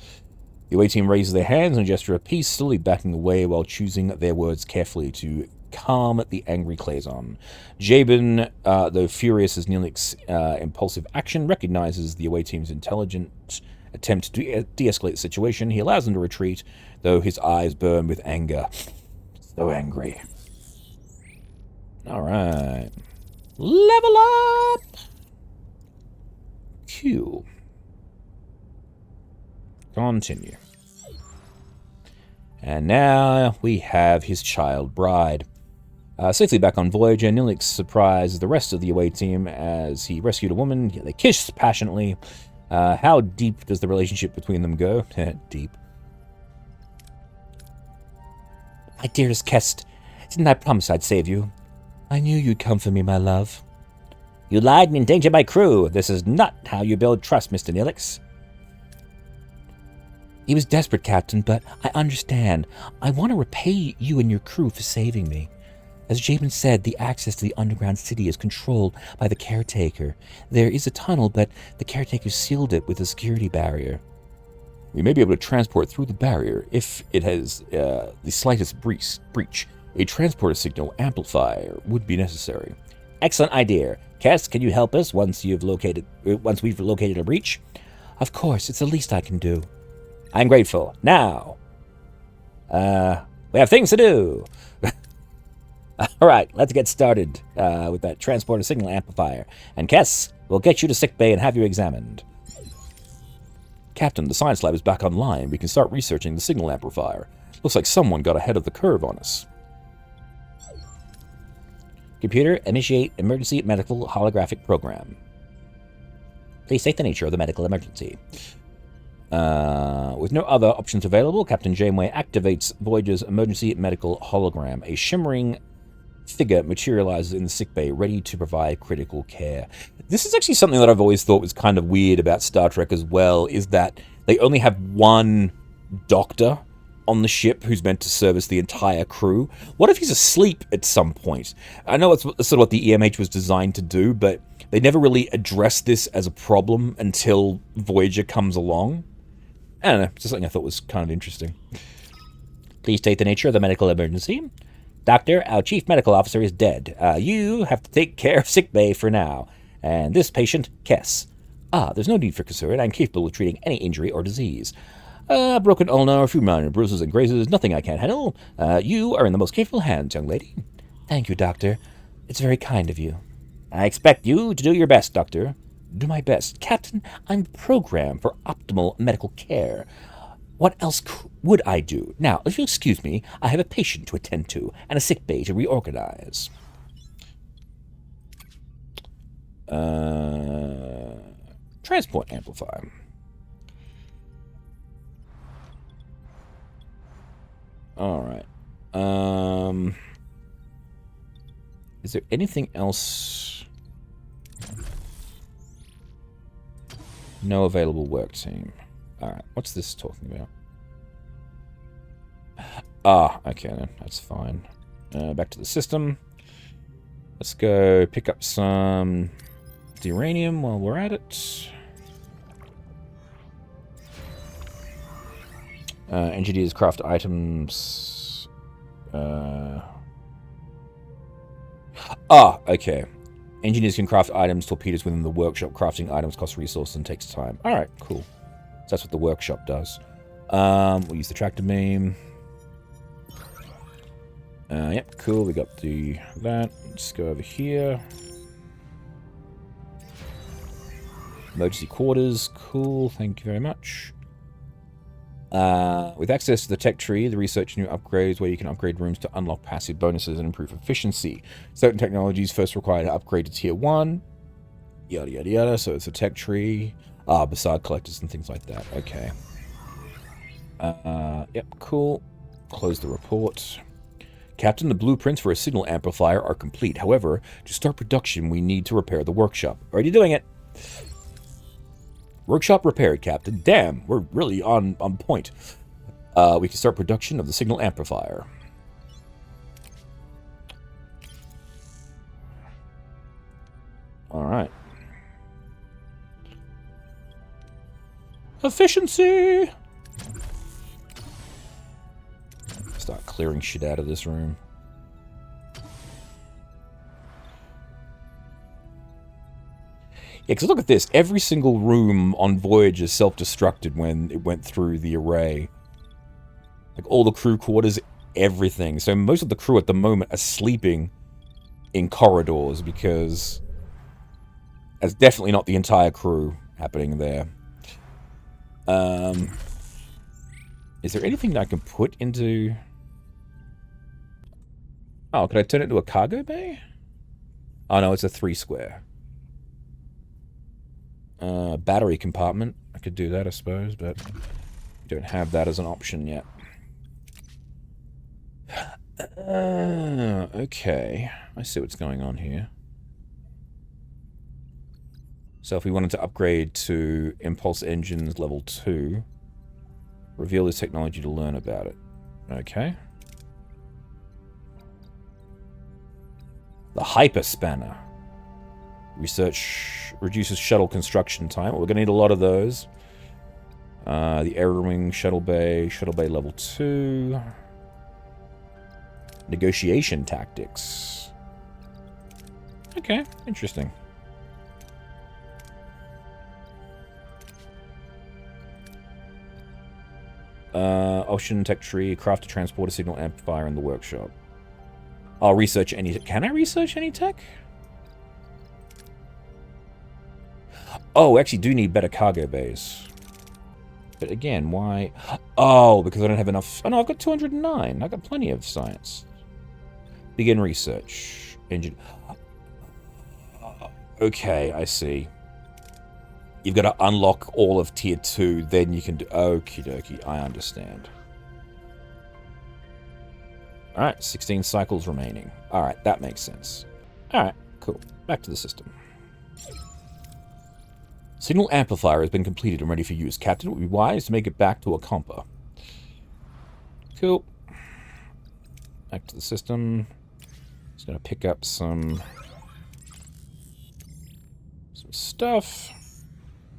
The away team raises their hands and a gesture of peace, slowly backing away while choosing their words carefully to calm the angry Klazon. Jabin, though furious as Neelix's impulsive action, recognizes the away team's intelligent attempt to de-escalate the situation. He allows them to retreat, though his eyes burn with anger. So angry. Alright. Level up! Q. Continue. And now we have his child bride. Safely back on Voyager, Neelix surprises the rest of the away team as he rescued a woman. They kiss passionately. How deep does the relationship between them go? Deep. My dearest Kest, didn't I promise I'd save you? I knew you'd come for me, my love. You lied and endangered my crew. This is not how you build trust, Mr. Neelix. He was desperate, Captain, but I understand. I want to repay you and your crew for saving me. As Jamin said, the access to the underground city is controlled by the Caretaker. There is a tunnel, but the Caretaker sealed it with a security barrier. We may be able to transport through the barrier if it has the slightest breach. A transporter signal amplifier would be necessary. Excellent idea. Cass, can you help us once we've located a breach? Of course, it's the least I can do. I'm grateful. Now, we have things to do. All right, let's get started with that transporter signal amplifier. And Cass, we'll get you to sickbay and have you examined. Captain, the science lab is back online. We can start researching the signal amplifier. Looks like someone got ahead of the curve on us. Computer, initiate emergency medical holographic program. Please state the nature of the medical emergency. With no other options available, Captain Janeway activates Voyager's emergency medical hologram. A shimmering figure materializes in the sickbay, ready to provide critical care. This is actually something that I've always thought was kind of weird about Star Trek as well, is that they only have one doctor on the ship who's meant to service the entire crew. What if he's asleep at some point? I know it's sort of what the EMH was designed to do, but they never really addressed this as a problem until Voyager comes along. I don't know, it's just something I thought was kind of interesting. Please state the nature of the medical emergency. Doctor, our chief medical officer is dead. You have to take care of sickbay for now. And this patient, Kess. There's no need for concern. I'm capable of treating any injury or disease. Broken ulnar, a few minor bruises and grazes, nothing I can't handle. You are in the most capable hands, young lady. Thank you, Doctor. It's very kind of you. I expect you to do your best, Doctor. Do my best. Captain, I'm programmed for optimal medical care. What else would I do? Now, if you'll excuse me, I have a patient to attend to and a sick bay to reorganize. Transport amplifier. Alright. Is there anything else? No available work team. Alright, what's this talking about? Okay then, that's fine. Back to the system. Let's go pick up some uranium while we're at it. Engineers craft items. Okay. Engineers can craft items, torpedoes within the workshop. Crafting items costs resources and takes time. Alright, cool. So that's what the workshop does. We'll use the tractor beam. Yep, cool. We got that. Let's go over here. Emergency quarters. Cool. Thank you very much. With access to the tech tree, the research new upgrades where you can upgrade rooms to unlock passive bonuses and improve efficiency. Certain technologies first require to upgrade to tier 1. Yada yada yada. So it's a tech tree. Beside collectors and things like that. Okay. Yep, cool. Close the report. Captain, the blueprints for a signal amplifier are complete. However, to start production, we need to repair the workshop. Already doing it. Workshop repaired, Captain. Damn, we're really on point. We can start production of the signal amplifier. Alright. Efficiency! Start clearing shit out of this room. Yeah, because look at this. Every single room on Voyager self-destructed when it went through the array. Like, all the crew quarters, everything. So most of the crew at the moment are sleeping in corridors because that's definitely not the entire crew happening there. Is there anything that I can put into... Oh, could I turn it into a cargo bay? Oh, no, it's a 3 square. Battery compartment. I could do that, I suppose, but don't have that as an option yet. Okay. I see what's going on here. So if we wanted to upgrade to Impulse Engines level 2, reveal this technology to learn about it. Okay. The hyperspanner. Research reduces shuttle construction time. We're going to need a lot of those. The air wing, shuttle bay level 2. Negotiation tactics. Okay, interesting. Ocean tech tree, craft a transporter signal amplifier in the workshop. I'll research any... Can I research any tech? Oh, we actually do need better cargo bays. But again, why... Oh, because I don't have enough... Oh no, I've got 209. I've got plenty of science. Begin research. Engine... Okay, I see. You've got to unlock all of Tier 2, then you can do... Okie dokie, I understand. Alright, 16 cycles remaining. Alright, that makes sense. Alright, cool. Back to the system. Signal amplifier has been completed and ready for use. Captain, it would be wise to make it back to Ocampa. Cool. Back to the system. Just gonna pick up some stuff.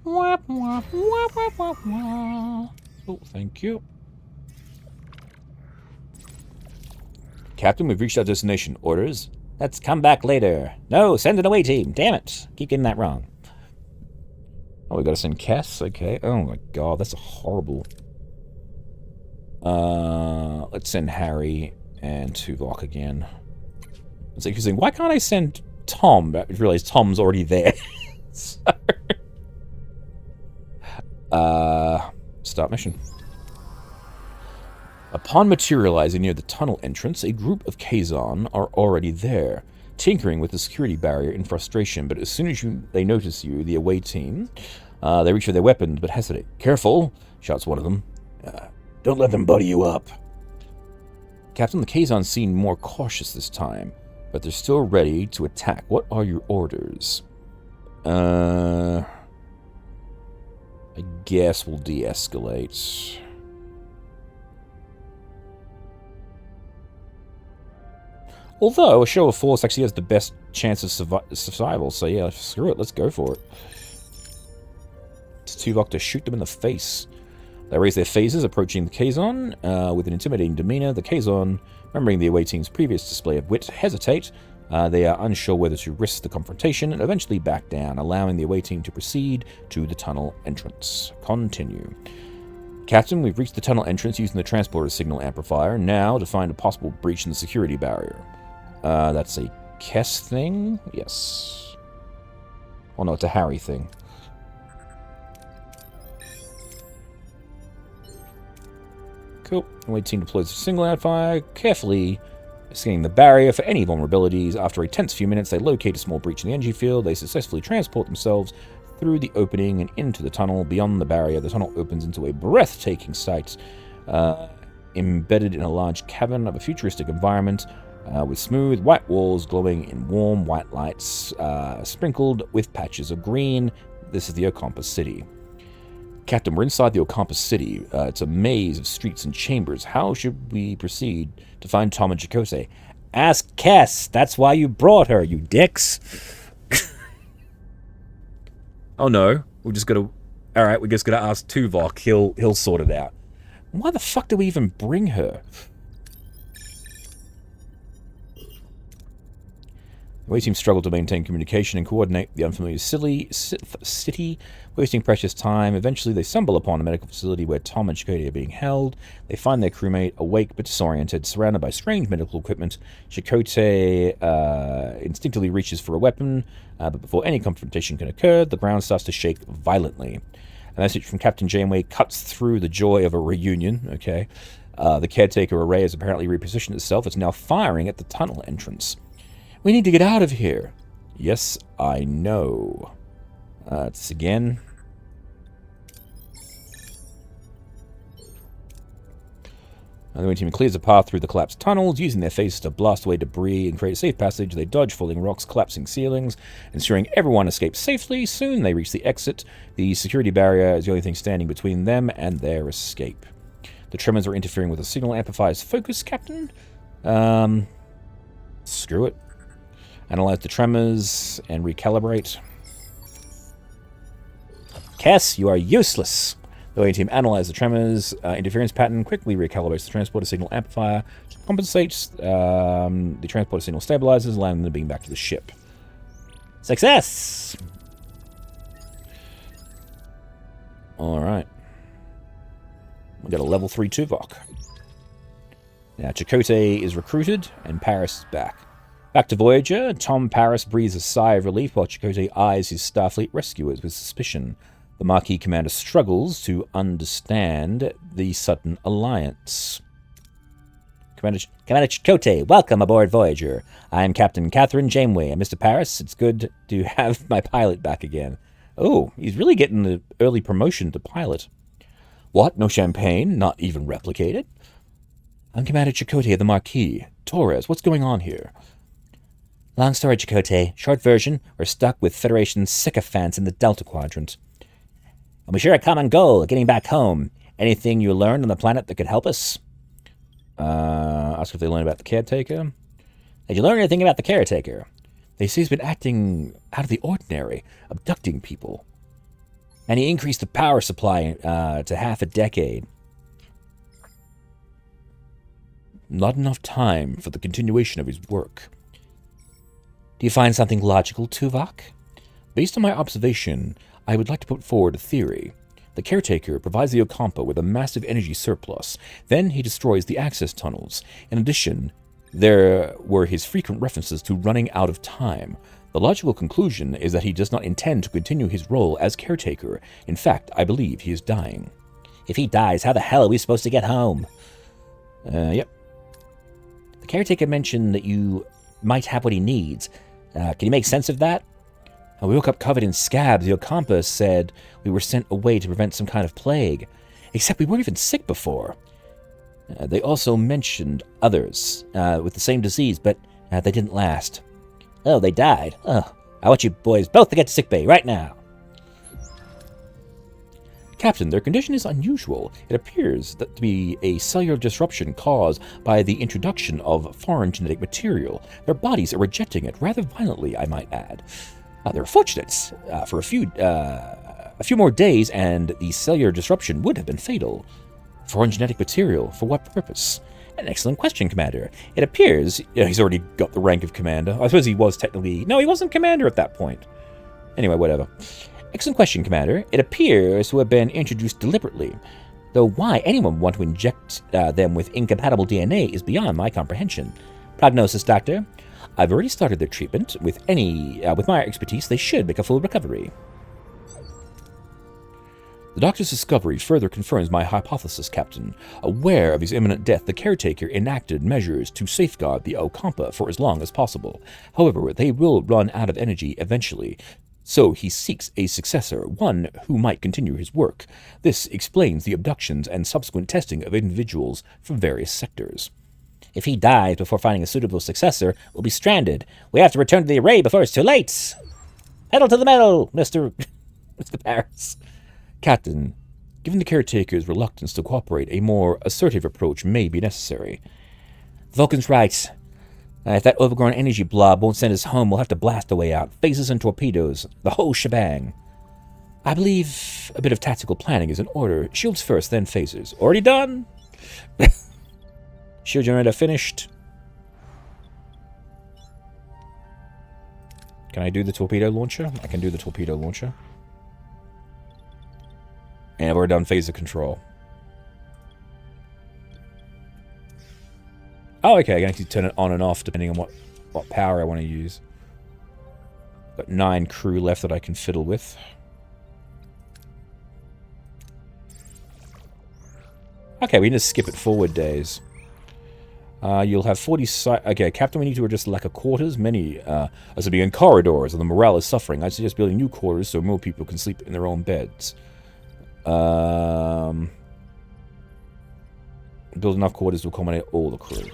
Wah, wah, wah, wah, wah, wah. Oh, thank you. Captain, we've reached our destination. Orders? Let's come back later. No, send an away team. Damn it. Keep getting that wrong. Oh, we gotta send Cass? Okay. Oh my god, that's horrible. Let's send Harry and Tuvok again. It's interesting. Why can't I send Tom? I realize Tom's already there. So... start mission. Upon materializing near the tunnel entrance, a group of Kazon are already there, tinkering with the security barrier in frustration, but as soon as they notice you, the away team, they reach for their weapons, but hesitate. Careful, shouts one of them. Don't let them buddy you up. Captain, the Kazon seem more cautious this time, but they're still ready to attack. What are your orders? I guess we'll de-escalate. Although, a show of force actually has the best chance of survival, so yeah, screw it, let's go for it. It's Tuvok to shoot them in the face. They raise their phasers, approaching the Kazon. With an intimidating demeanor, the Kazon, remembering the away team's previous display of wit, hesitate. They are unsure whether to risk the confrontation and eventually back down, allowing the away team to proceed to the tunnel entrance. Continue. Captain, we've reached the tunnel entrance using the transporter signal amplifier. Now to find a possible breach in the security barrier. That's a Kess thing? Yes. Oh no, it's a Harry thing. Cool. Away team deploys the signal amplifier, carefully scanning the barrier for any vulnerabilities. After a tense few minutes, they locate a small breach in the energy field. They successfully transport themselves through the opening and into the tunnel. Beyond the barrier, the tunnel opens into a breathtaking sight, embedded in a large cavern of a futuristic environment, with smooth white walls glowing in warm white lights, sprinkled with patches of green. This is the Ocampa City. Captain, we're inside the Ocampa City. It's a maze of streets and chambers. How should we proceed to find Tom and Chakotay? Ask Cass. That's why you brought her, you dicks. Oh no, we're just gonna... Alright, we're just gonna ask Tuvok. He'll sort it out. Why the fuck do we even bring her? The away team struggled to maintain communication and coordinate the unfamiliar city, wasting precious time. Eventually, they stumble upon a medical facility where Tom and Chakotay are being held. They find their crewmate awake but disoriented, surrounded by strange medical equipment. Chakotay instinctively reaches for a weapon, but before any confrontation can occur, the ground starts to shake violently. A message from Captain Janeway cuts through the joy of a reunion. Okay, the Caretaker array has apparently repositioned itself. It's now firing at the tunnel entrance. We need to get out of here. Yes, I know. It's again. The away team clears a path through the collapsed tunnels, using their faces to blast away debris and create a safe passage. They dodge falling rocks, collapsing ceilings, ensuring everyone escapes safely. Soon they reach the exit. The security barrier is the only thing standing between them and their escape. The tremors are interfering with the signal amplifier's focus, Captain. Screw it. Analyze the tremors and recalibrate. Cass, you are useless. The OA team analyzes the tremors interference pattern, quickly recalibrates the transporter signal amplifier, compensates the transporter signal stabilizers, allowing them to beam back to the ship. Success! Alright. We got a level 3 Tuvok. Now, Chakotay is recruited, and Paris is back. Back to Voyager, Tom Paris breathes a sigh of relief while Chakotay eyes his Starfleet rescuers with suspicion. The Marquis commander struggles to understand the sudden alliance. Commander Chakotay, welcome aboard Voyager. I am Captain Catherine Janeway, and Mr. Paris, it's good to have my pilot back again. Oh, he's really getting the early promotion to pilot. What? No champagne? Not even replicated? I'm Commander Chakotay of the Marquis. Torres, what's going on here? Long story, Chakotay. Short version, we're stuck with Federation sycophants in the Delta Quadrant. And we share a common goal, getting back home. Anything you learned on the planet that could help us? Ask if they learned about the Caretaker. Did you learn anything about the Caretaker? They say he's been acting out of the ordinary, abducting people. And he increased the power supply to half a decade. Not enough time for the continuation of his work. Do you find something logical, Tuvok? Based on my observation, I would like to put forward a theory. The Caretaker provides the Ocampa with a massive energy surplus. Then he destroys the access tunnels. In addition, there were his frequent references to running out of time. The logical conclusion is that he does not intend to continue his role as Caretaker. In fact, I believe he is dying. If he dies, how the hell are we supposed to get home? Yep. The Caretaker mentioned that you might have what he needs. Can you make sense of that? We woke up covered in scabs. The Ocampa said we were sent away to prevent some kind of plague. Except we weren't even sick before. They also mentioned others with the same disease, but they didn't last. Oh, they died. Oh, I want you boys both to get to sickbay right now. Captain, their condition is unusual. It appears to be a cellular disruption caused by the introduction of foreign genetic material. Their bodies are rejecting it rather violently, I might add. They're fortunate for a few more days, and the cellular disruption would have been fatal. Foreign genetic material, for what purpose? An excellent question, Commander. It appears he's already got the rank of Commander. I suppose he was technically... No, he wasn't Commander at that point. Anyway, whatever. Excellent question, Commander. It appears to have been introduced deliberately. Though why anyone would want to inject them with incompatible DNA is beyond my comprehension. Prognosis, Doctor. I've already started their treatment. With my expertise, they should make a full recovery. The Doctor's discovery further confirms my hypothesis, Captain. Aware of his imminent death, the Caretaker enacted measures to safeguard the Ocampa for as long as possible. However, they will run out of energy eventually, so he seeks a successor, one who might continue his work. This explains the abductions and subsequent testing of individuals from various sectors. If he dies before finding a suitable successor, we'll be stranded. We have to return to the array before it's too late. Pedal to the metal, Mr. Paris. Captain, given the Caretaker's reluctance to cooperate, a more assertive approach may be necessary. Vulcan's right. If that overgrown energy blob won't send us home, we'll have to blast our way out. Phasers and torpedoes. The whole shebang. I believe a bit of tactical planning is in order. Shields first, then phasers. Already done? Shield generator finished. Can I do the torpedo launcher? I can do the torpedo launcher. And we're done phaser control. Oh, okay, I can actually turn it on and off depending on what power I want to use. Got 9 crew left that I can fiddle with. Okay, we need to skip it forward days. You'll have 40 okay, Captain, we need to adjust the lack of quarters. Many are to be in corridors, and the morale is suffering. I suggest building new quarters so more people can sleep in their own beds. Build enough quarters to accommodate all the crew.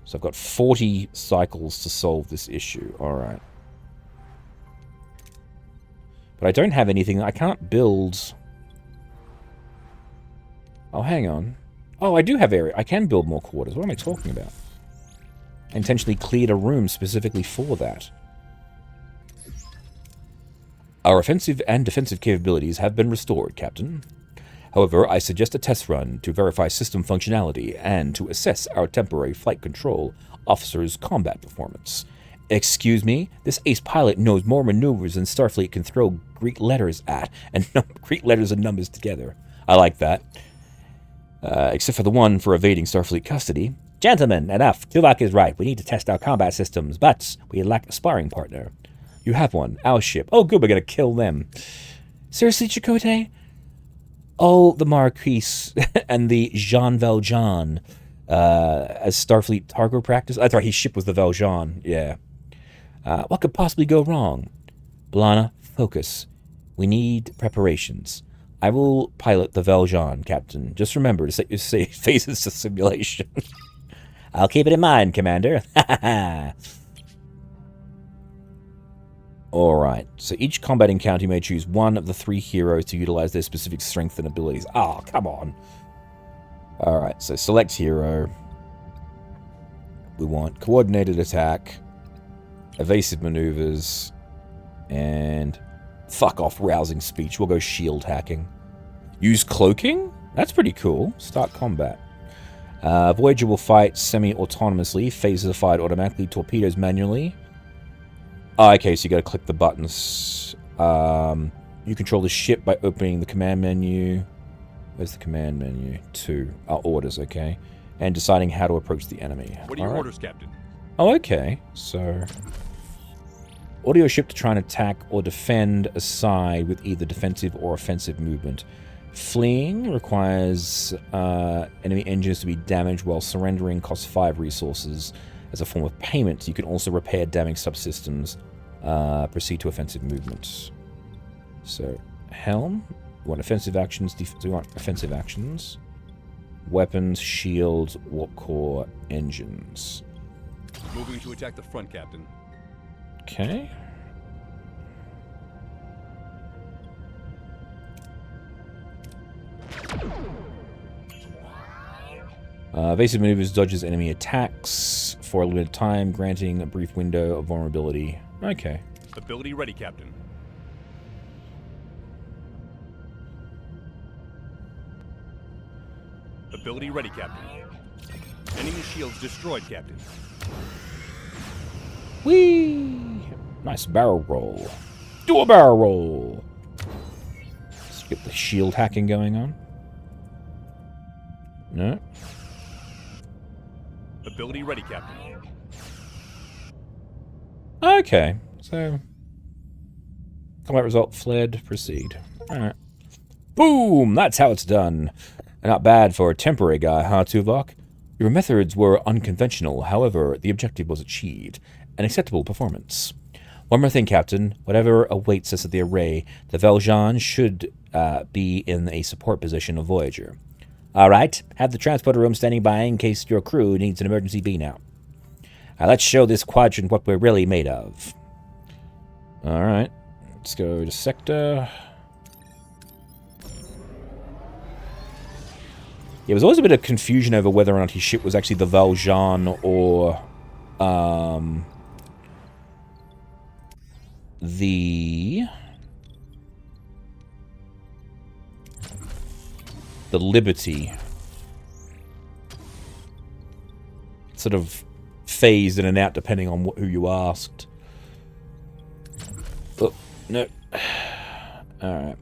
So I've got 40 cycles to solve this issue. Alright. But I don't have anything. I can't build... Oh, hang on. Oh, I do have area. I can build more quarters. What am I talking about? I intentionally cleared a room specifically for that. Our offensive and defensive capabilities have been restored, Captain. However, I suggest a test run to verify system functionality and to assess our temporary flight control officer's combat performance. Excuse me? This ace pilot knows more maneuvers than Starfleet can throw Greek letters at, and Greek letters and numbers together. I like that. Except for the one for evading Starfleet custody. Gentlemen, enough. Tuvok is right. We need to test our combat systems, but we lack a sparring partner. You have one. Our ship. Oh, good. We're going to kill them. Seriously, Chakotay? Oh, the Marquise and the Jean Valjean as Starfleet cargo practice. That's right. His ship was the Valjean. Yeah. What could possibly go wrong? B'Elanna, focus. We need preparations. I will pilot the Valjean, Captain. Just remember to set your faces to simulation. I'll keep it in mind, Commander. Alright, so each combat encounter you may choose one of the 3 heroes to utilize their specific strengths and abilities. Oh, come on. Alright, so select hero. We want coordinated attack, evasive maneuvers, and fuck off rousing speech. We'll go shield hacking. Use cloaking? That's pretty cool. Start combat. Voyager will fight semi-autonomously. Phasers are fired automatically. Torpedoes manually. Oh, okay, so you gotta click the buttons. You control the ship by opening the command menu. Where's the command menu? 2. Orders, okay. And deciding how to approach the enemy. What are your orders, Captain? Oh, okay. So, order your ship to try and attack or defend a side with either defensive or offensive movement. Fleeing requires enemy engines to be damaged, while surrendering costs 5 resources as a form of payment. You can also repair damaged subsystems. Proceed to offensive movements. So, helm. We want offensive actions. We want offensive actions. Weapons, shields, warp core, engines. Moving to attack the front, Captain. Okay. Evasive maneuvers dodges enemy attacks for a limited time, granting a brief window of vulnerability. Okay. Ability ready, Captain. Ability ready, Captain. Enemy shields destroyed, Captain. Whee! Nice barrel roll. Do a barrel roll! Let's get the shield hacking going on. No. Ability ready, Captain. Okay, so combat result fled. Proceed. Alright. Boom! That's how it's done. Not bad for a temporary guy, huh, Tuvok? Your methods were unconventional, however, the objective was achieved. An acceptable performance. One more thing, Captain. Whatever awaits us at the array, the Valjean should be in a support position of Voyager. Alright, have the transporter room standing by in case your crew needs an emergency beam out. Let's show this quadrant what we're really made of. Alright, let's go to sector. Yeah, there was always a bit of confusion over whether or not his ship was actually the Valjean or the Liberty. Sort of phased in and out depending on who you asked. Oh, no. Alright.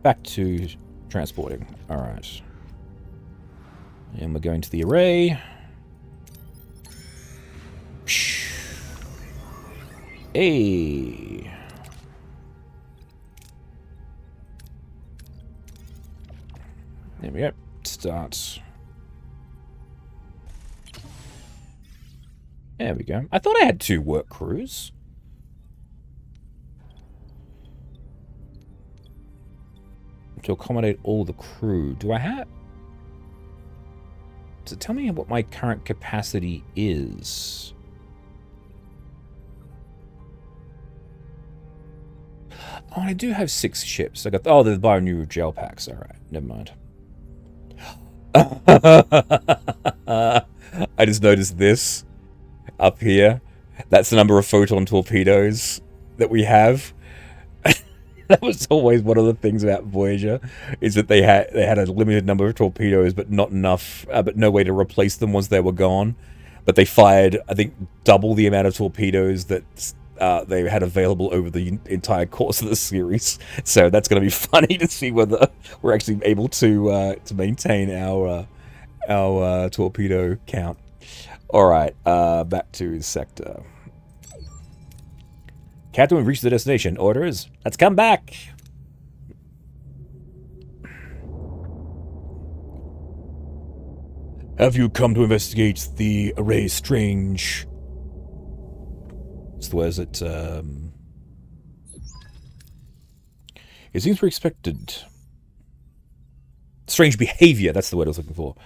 Back to transporting. Alright. And we're going to the array. Hey. There we go. Start. There we go. I thought I had 2 work crews. To accommodate all the crew. Do I have... Does it tell me what my current capacity is? Oh, I do have 6 ships. I got... Oh, the bio new gel packs. Alright, never mind. I just noticed this up here. That's the number of photon torpedoes that we have. That was always one of the things about Voyager, is that they had a limited number of torpedoes, but not enough, but no way to replace them once they were gone. But they fired, I think, double the amount of torpedoes that they had available over the entire course of the series. So that's going to be funny to see whether we're actually able to maintain our torpedo count. All right, back to the sector. Captain, we've reached the destination. Orders? Let's come back! Have you come to investigate the array's strange... What's the word? Is it, It seems we're expected... Strange behavior, that's the word I was looking for.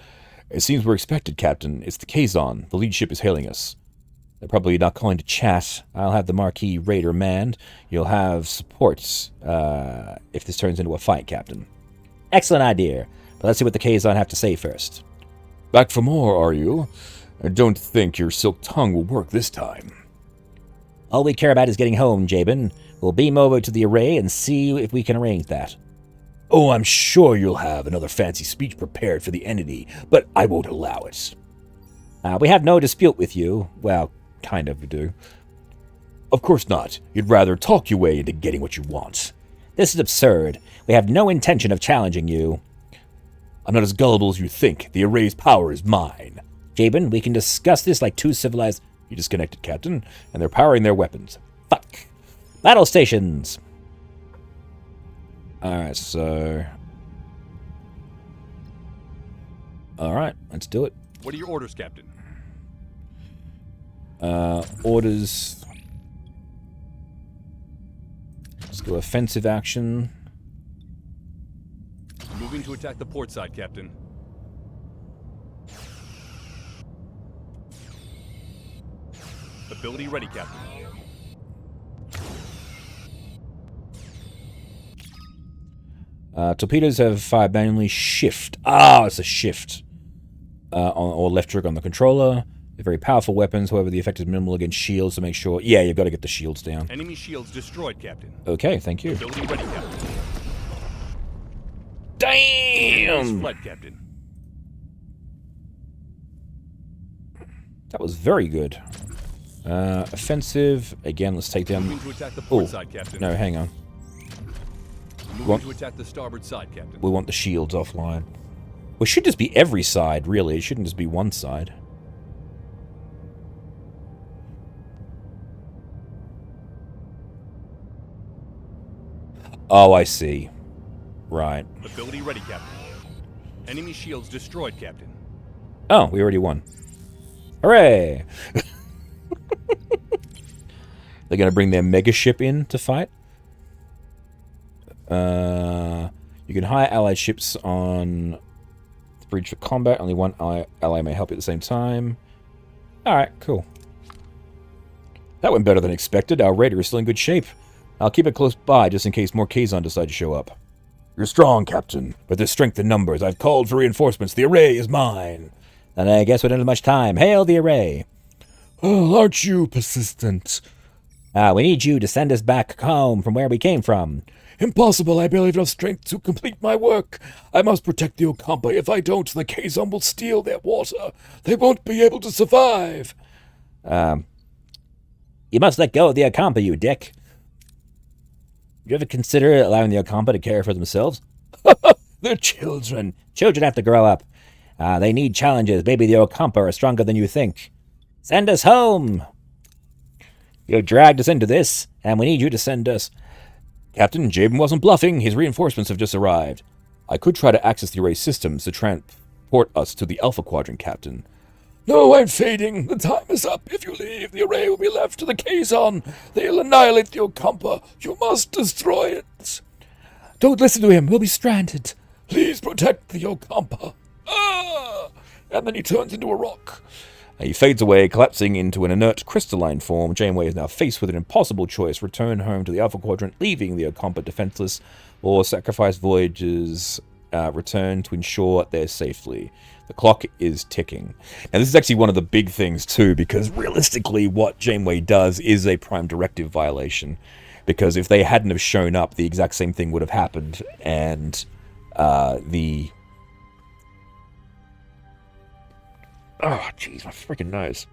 It seems we're expected, Captain. It's the Kazon. The lead ship is hailing us. They're probably not calling to chat. I'll have the Marquis Raider manned. You'll have support if this turns into a fight, Captain. Excellent idea. But let's see what the Kazon have to say first. Back for more, are you? I don't think your silk tongue will work this time. All we care about is getting home, Jabin. We'll beam over to the array and see if we can arrange that. Oh, I'm sure you'll have another fancy speech prepared for the entity, but I won't allow it. We have no dispute with you. Well, kind of do. Of course not. You'd rather talk your way into getting what you want. This is absurd. We have no intention of challenging you. I'm not as gullible as you think. The array's power is mine. Jabin, we can discuss this like two civilized... You disconnected, Captain, and they're powering their weapons. Fuck. Battle stations. Alright, so... Alright, let's do it. What are your orders, Captain? Orders. Let's go offensive action. Moving to attack the port side, Captain. Ability ready, Captain. Torpedoes have fired manually. Shift. Ah, it's a shift. Or left trigger on the controller. They're very powerful weapons, however, the effect is minimal against shields to make sure... Yeah, you've got to get the shields down. Enemy shields destroyed, Captain. Okay, thank you. Ability ready, Captain. Damn! Fled, Captain. That was very good. Offensive. Again, let's take down... Moving to attack the port side, Captain. No, hang on. Moving to attack the starboard side, Captain. We want the shields offline. Well, it should just be every side, really. It shouldn't just be one side. Oh, I see. Right. Ability ready, Captain. Enemy shields destroyed, Captain. Oh, we already won. Hooray! They're going to bring their mega ship in to fight. You can hire allied ships on the bridge for combat. Only one ally may help you at the same time. Alright, cool. That went better than expected. Our raider is still in good shape. I'll keep it close by just in case more Kazon decide to show up. You're strong, Captain, but there's strength in numbers. I've called for reinforcements. The array is mine. Then I guess we don't have much time. Hail the array. Oh, aren't you persistent? We need you to send us back home from where we came from. Impossible. I barely have enough strength to complete my work. I must protect the Okampa. If I don't, the Kazon will steal their water. They won't be able to survive. You must let go of the Okampa, you dick. You ever consider allowing the Okampa to care for themselves? They're children. Children have to grow up. They need challenges. Maybe the Okampa are stronger than you think. Send us home! You dragged us into this, and we need you to send us... Captain, Jabin wasn't bluffing. His reinforcements have just arrived. I could try to access the array systems to transport us to the Alpha Quadrant, Captain. No, I'm fading. The time is up. If you leave, the array will be left to the Kazon. They'll annihilate the Okampa. You must destroy it. Don't listen to him. We'll be stranded. Please protect the Okampa. Ah! And then he turns into a rock. He fades away, collapsing into an inert crystalline form. Janeway is now faced with an impossible choice. Return home to the Alpha Quadrant, leaving the Okampa defenseless, or sacrifice Voyager's return to ensure their safety. The clock is ticking. And this is actually one of the big things, too, because realistically what Janeway does is a Prime Directive violation. Because if they hadn't have shown up, the exact same thing would have happened, and the... Oh, jeez, my freaking nose.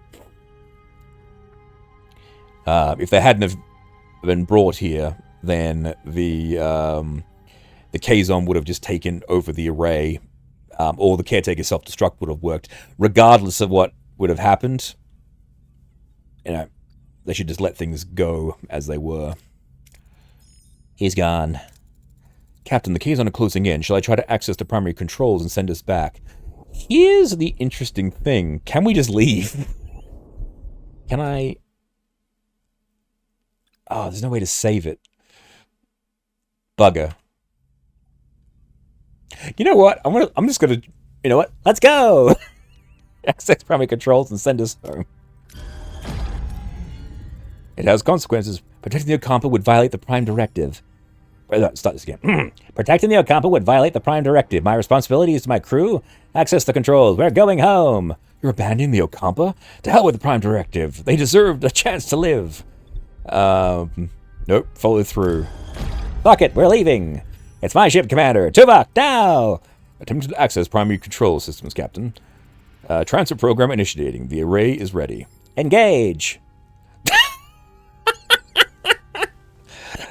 If they hadn't have been brought here, then the Kazon would have just taken over the array, or the Caretaker self-destruct would have worked. Regardless of what would have happened, you know, they should just let things go as they were. He's gone. Captain, the Kazon are closing in. Shall I try to access the primary controls and send us back? Here's the interesting thing. Can we just leave? Can I... Oh, there's no way to save it. Bugger. You know what? I'm just gonna... You know what? Let's go! Access primary controls and send us home. It has consequences. Protecting the Ocampa would violate the Prime Directive. Start this again. Protecting the Ocampa would violate the Prime Directive. My responsibility is to my crew. Access the controls. We're going home. You're abandoning the Ocampa? To hell with the Prime Directive. They deserved a chance to live. Nope. Follow through. Fuck it. We're leaving. It's my ship, Commander. Tuvok, now! Attempting to access primary control systems, Captain. Transfer program initiating. The array is ready. Engage!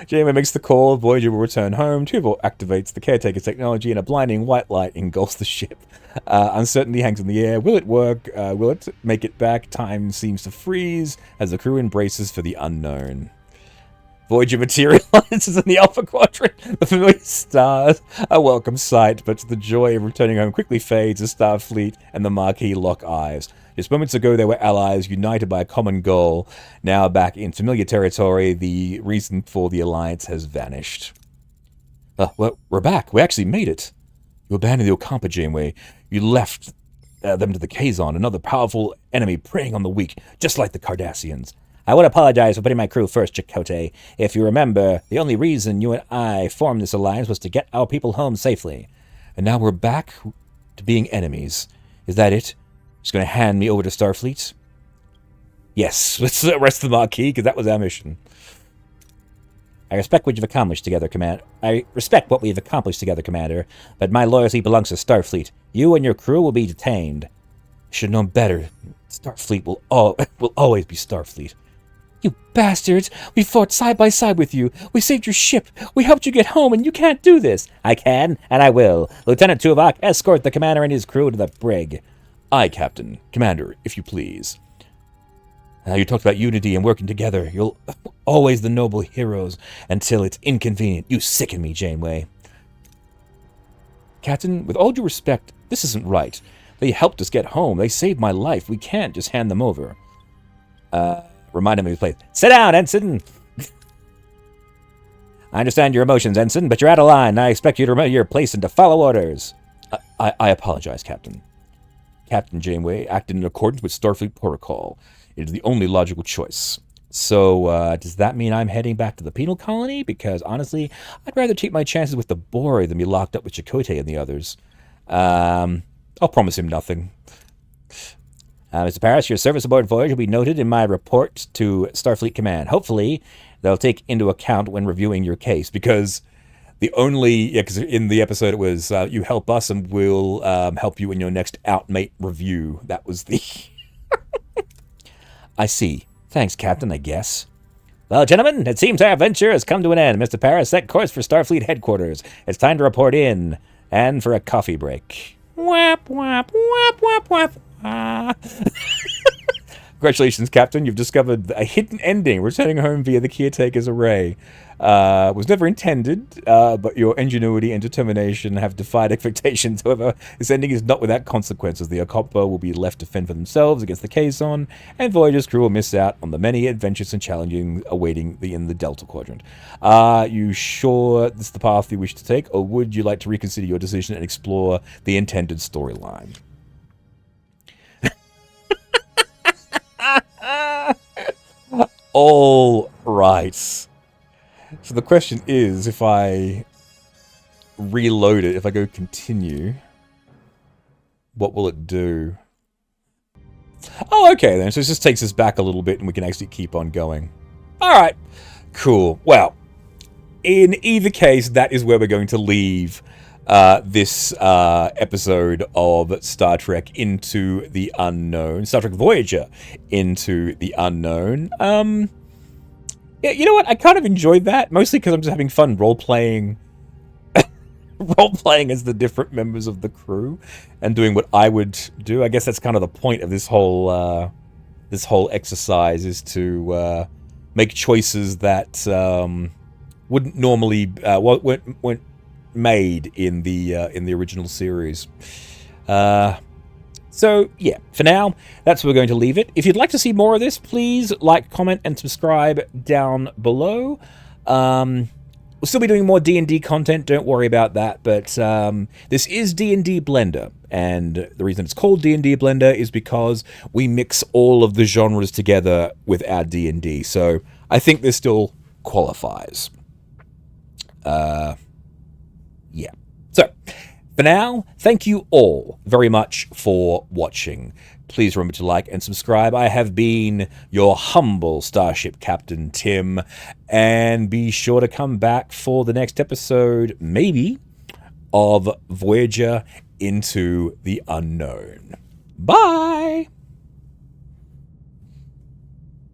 Janeway makes the call. Voyager will return home. Tuvok activates the Caretaker technology, and a blinding white light engulfs the ship. Uncertainty hangs in the air. Will it work? Will it make it back? Time seems to freeze as the crew embraces for the unknown. Voyager materializes in the Alpha Quadrant. The familiar stars, a welcome sight, but the joy of returning home quickly fades as Starfleet and the Marquis lock eyes. Just moments ago, they were allies, united by a common goal. Now back in familiar territory, the reason for the alliance has vanished. Well, we're back. We actually made it. You abandoned the Ocampa, Janeway. You left them to the Kazon, another powerful enemy preying on the weak, just like the Cardassians. I would apologize for putting my crew first, Chakotay. If you remember, the only reason you and I formed this alliance was to get our people home safely. And now we're back to being enemies. Is that it? Just going to hand me over to Starfleet? Yes, let's arrest the Marquis, because that was our mission. I respect what you've accomplished together, Commander. But my loyalty belongs to Starfleet. You and your crew will be detained. Should have known better. Starfleet will always be Starfleet. You bastards! We fought side by side with you. We saved your ship. We helped you get home, and you can't do this. I can, and I will. Lieutenant Tuvok, escort the commander and his crew to the brig. Aye, Captain. Commander, if you please. You talked about unity and working together. You'll always the noble heroes until it's inconvenient. You sicken me, Janeway. Captain, with all due respect, this isn't right. They helped us get home. They saved my life. We can't just hand them over. Remind him of his place. Sit down, Ensign! I understand your emotions, Ensign, but you're out of line. I expect you to remember your place and to follow orders. I apologize, Captain. Captain Janeway acted in accordance with Starfleet protocol. It is the only logical choice. So, does that mean I'm heading back to the penal colony? Because, honestly, I'd rather take my chances with the boy than be locked up with Chakotay and the others. I'll promise him nothing. Mr. Paris, your service aboard Voyager will be noted in my report to Starfleet Command. Hopefully, they'll take into account when reviewing your case, because because in the episode it was, you help us and we'll help you in your next outmate review. That was the... I see. Thanks, Captain, I guess. Well, gentlemen, it seems our venture has come to an end. Mr. Paris, set course for Starfleet headquarters. It's time to report in, and for a coffee break. Whap, whap, whap, whap, whap. Congratulations, Captain. You've discovered a hidden ending, returning home via the Caretaker's array. Was never intended, but your ingenuity and determination have defied expectations. However, this ending is not without consequences. The Ocampa will be left to fend for themselves against the Kazon, and Voyager's crew will miss out on the many adventures and challenges awaiting in the Delta Quadrant. Are you sure this is the path you wish to take, or would you like to reconsider your decision and explore the intended storyline? All right. So the question is, if I reload it, if I go continue, What will it do? Oh, okay then. So it just takes us back a little bit and we can actually keep on going. Alright. Cool. Well, in either case, that is where we're going to leave this episode of Star Trek Into the Unknown. Star Trek Voyager Into the Unknown. Yeah, you know what? I kind of enjoyed that. Mostly because I'm just having fun role-playing as the different members of the crew and doing what I would do. I guess that's kind of the point of this whole exercise, is to make choices that wouldn't normally weren't made in the original series. So yeah, for now, that's where we're going to leave it. If you'd like to see more of this, please like, comment, and subscribe down below. We'll still be doing more D&D content, don't worry about that, but this is D&D Blender, and the reason it's called D&D Blender is because we mix all of the genres together with our D&D, so I think this still qualifies. Yeah. So, for now, thank you all very much for watching. Please remember to like and subscribe. I have been your humble Starship Captain, Tim. And be sure to come back for the next episode, maybe, of Voyager Into the Unknown. Bye!